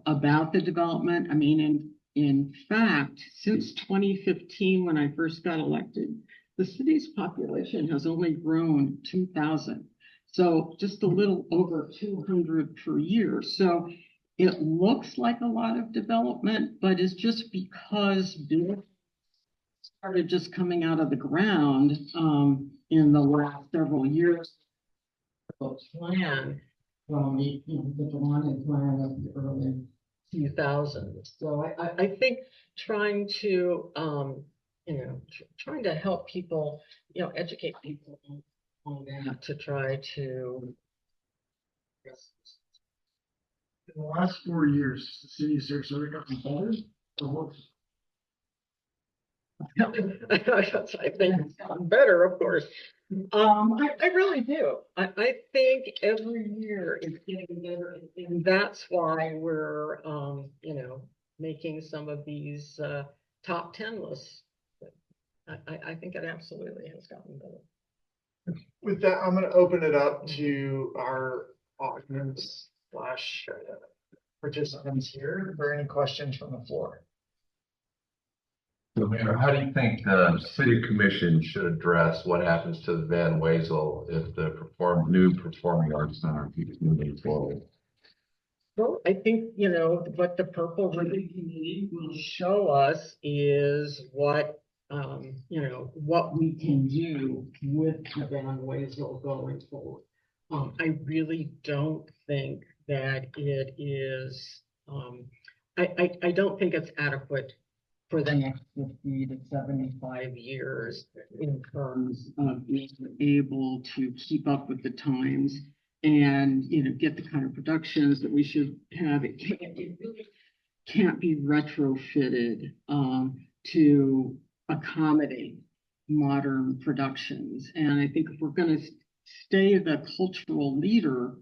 about the development. I mean, in fact, since 2015, when I first got elected, the city's population has only grown 2,000. So just a little over 200 per year. So it looks like a lot of development, but it's just because buildings started just coming out of the ground in the last several years. The plan from the Development Plan of the early 2000s. So I think trying to trying to help people, educate people on that to try to. In the last 4 years, the city of Sarasota gotten better or worse? I think it's gotten better, of course. I really do. I think every year it's getting better, and that's why we're, making some of these top 10 lists. I think it absolutely has gotten better. With that, I'm going to open it up to our audience slash participants here. Are there any questions from the floor? So, Mayor, how do you think the city commission should address what happens to the Van Wezel if the new performing arts center keeps moving forward? Well, I think, what the Purple Ribbon Committee will show us is what, what we can do with the Van Wezel going forward. I really don't think that it is, I don't think it's adequate for the next 50 to 75 years in terms of being able to keep up with the times and, get the kind of productions that we should have. It really can't be retrofitted to accommodate modern productions. And I think if we're going to stay the cultural leader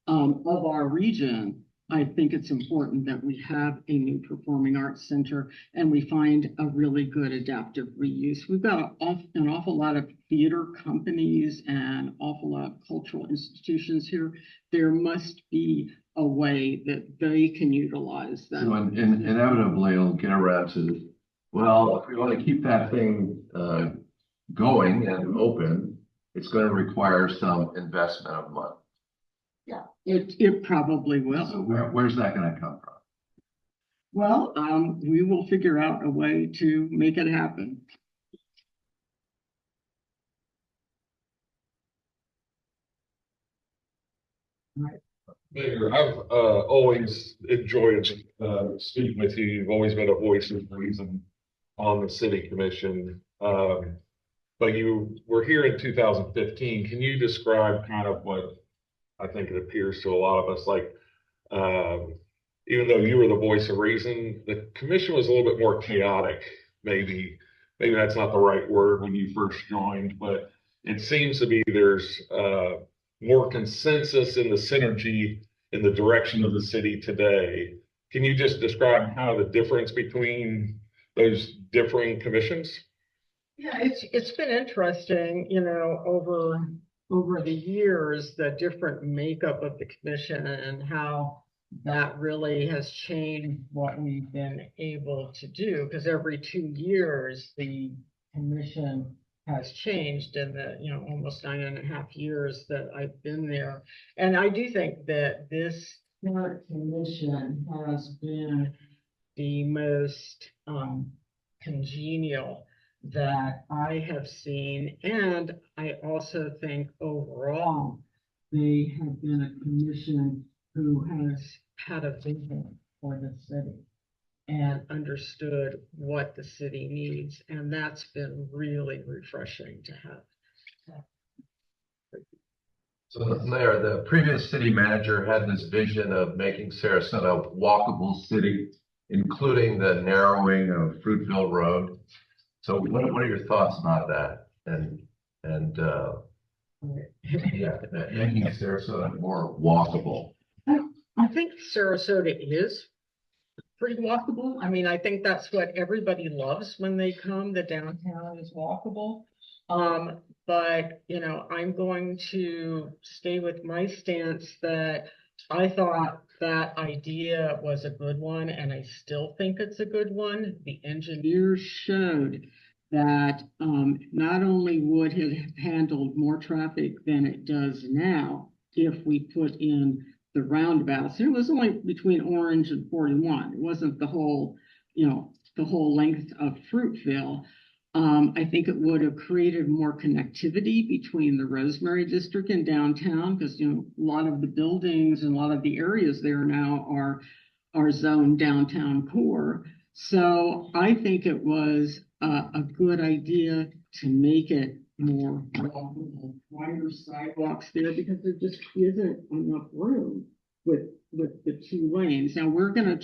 of our region, I think it's important that we have a new performing arts center and we find a really good adaptive reuse. We've got an awful lot of theater companies and an awful lot of cultural institutions here. There must be a way that they can utilize that. So inevitably it'll get around to, well, if we want to keep that thing going and open, it's going to require some investment of money. Yeah, it probably will. So where's that going to come from? Well, we will figure out a way to make it happen. Mayor, I've always enjoyed speaking with you. You've always been a voice of reason on the city commission. But you were here in 2015. Can you describe kind of what I think it appears to a lot of us, like, even though you were the voice of reason, the commission was a little bit more chaotic. Maybe that's not the right word when you first joined, but it seems to be there's more consensus in the synergy in the direction of the city today. Can you just describe how the difference between those differing commissions? Yeah, it's been interesting, over the years, the different makeup of the commission and how that really has changed what we've been able to do. Because every 2 years, the commission has changed in the, almost 9.5 years that I've been there. And I do think that this current commission has been the most congenial that I have seen, and I also think overall they have been a commission who has had a vision for the city and understood what the city needs, and that's been really refreshing to have. So, Mayor, the previous city manager had this vision of making Sarasota a walkable city, including the narrowing of Fruitville Road. So what are your thoughts about that? And making Sarasota more walkable? think Sarasota is pretty walkable. I mean, I think that's what everybody loves when they come. The downtown is walkable. But you know, I'm going to stay with my stance that I thought that idea was a good one, and I still think it's a good one. The engineers showed that not only would it have handled more traffic than it does now if we put in the roundabouts. It was only between Orange and 41. It wasn't the whole, you know, the whole length of Fruitville. I think it would have created more connectivity between the Rosemary District and downtown, because, you know, a lot of the buildings and a lot of the areas there now are zoned downtown core. So I think it was a good idea to make it more walkable, wider sidewalks there, because there just isn't enough room with the two lanes. Now we're gonna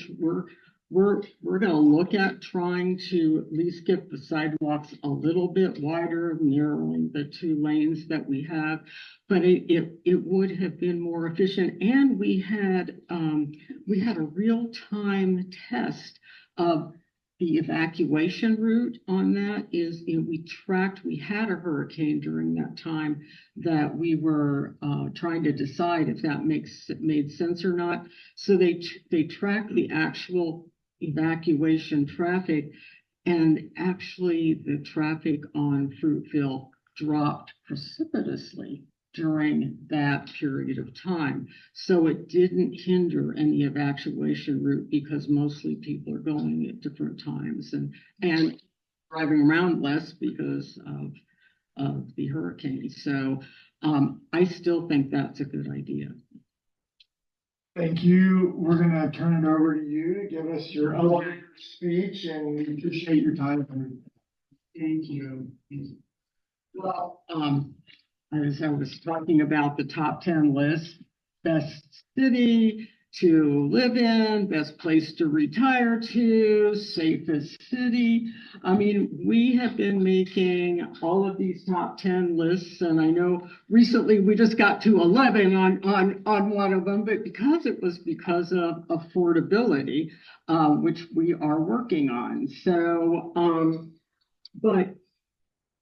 look at trying to at least get the sidewalks a little bit wider, narrowing the two lanes that we have, but it would have been more efficient. And we had a real-time test of the evacuation route on that. We had a hurricane during that time that we were trying to decide if that made sense or not. So they tracked the actual evacuation traffic, and actually the traffic on Fruitville dropped precipitously during that period of time. So it didn't hinder any evacuation route, because mostly people are going at different times and driving around less because of the hurricane. So I still think that's a good idea. Thank you. We're gonna turn it over to you to give us your elevator speech, and we appreciate your time. Thank you. Well, as I was talking about the top 10 list, best city to live in, best place to retire to, safest city. I mean, we have been making all of these top 10 lists, and I know recently we just got to 11 on one of them, but because of affordability, which we are working on. So, but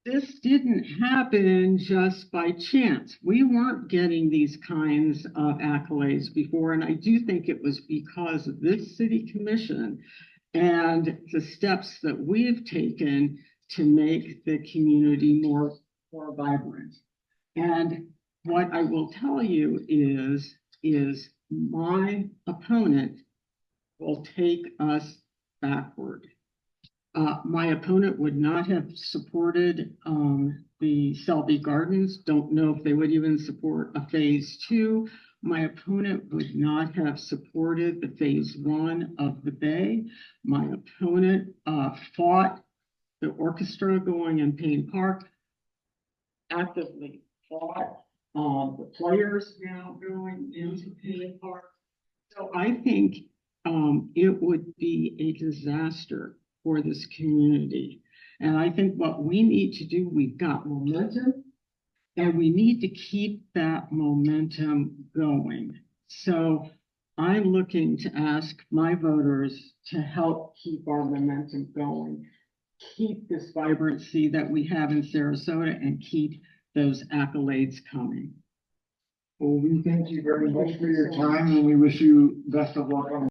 this didn't happen just by chance. We weren't getting these kinds of accolades before, and I do think it was because of this city commission and the steps that we've taken to make the community more vibrant. And what I will tell you is my opponent will take us backward. My opponent would not have supported the Selby Gardens. Don't know if they would even support a phase 2. My opponent would not have supported the phase 1 of the Bay. My opponent fought the orchestra going in Payne Park, actively fought the players now going into Payne Park. So I think it would be a disaster for this community. And I think what we need to do, we've got momentum, and we need to keep that momentum going. So I'm looking to ask my voters to help keep our momentum going, keep this vibrancy that we have in Sarasota, and keep those accolades coming. Well, we thank you very much for your time, and we wish you best of luck on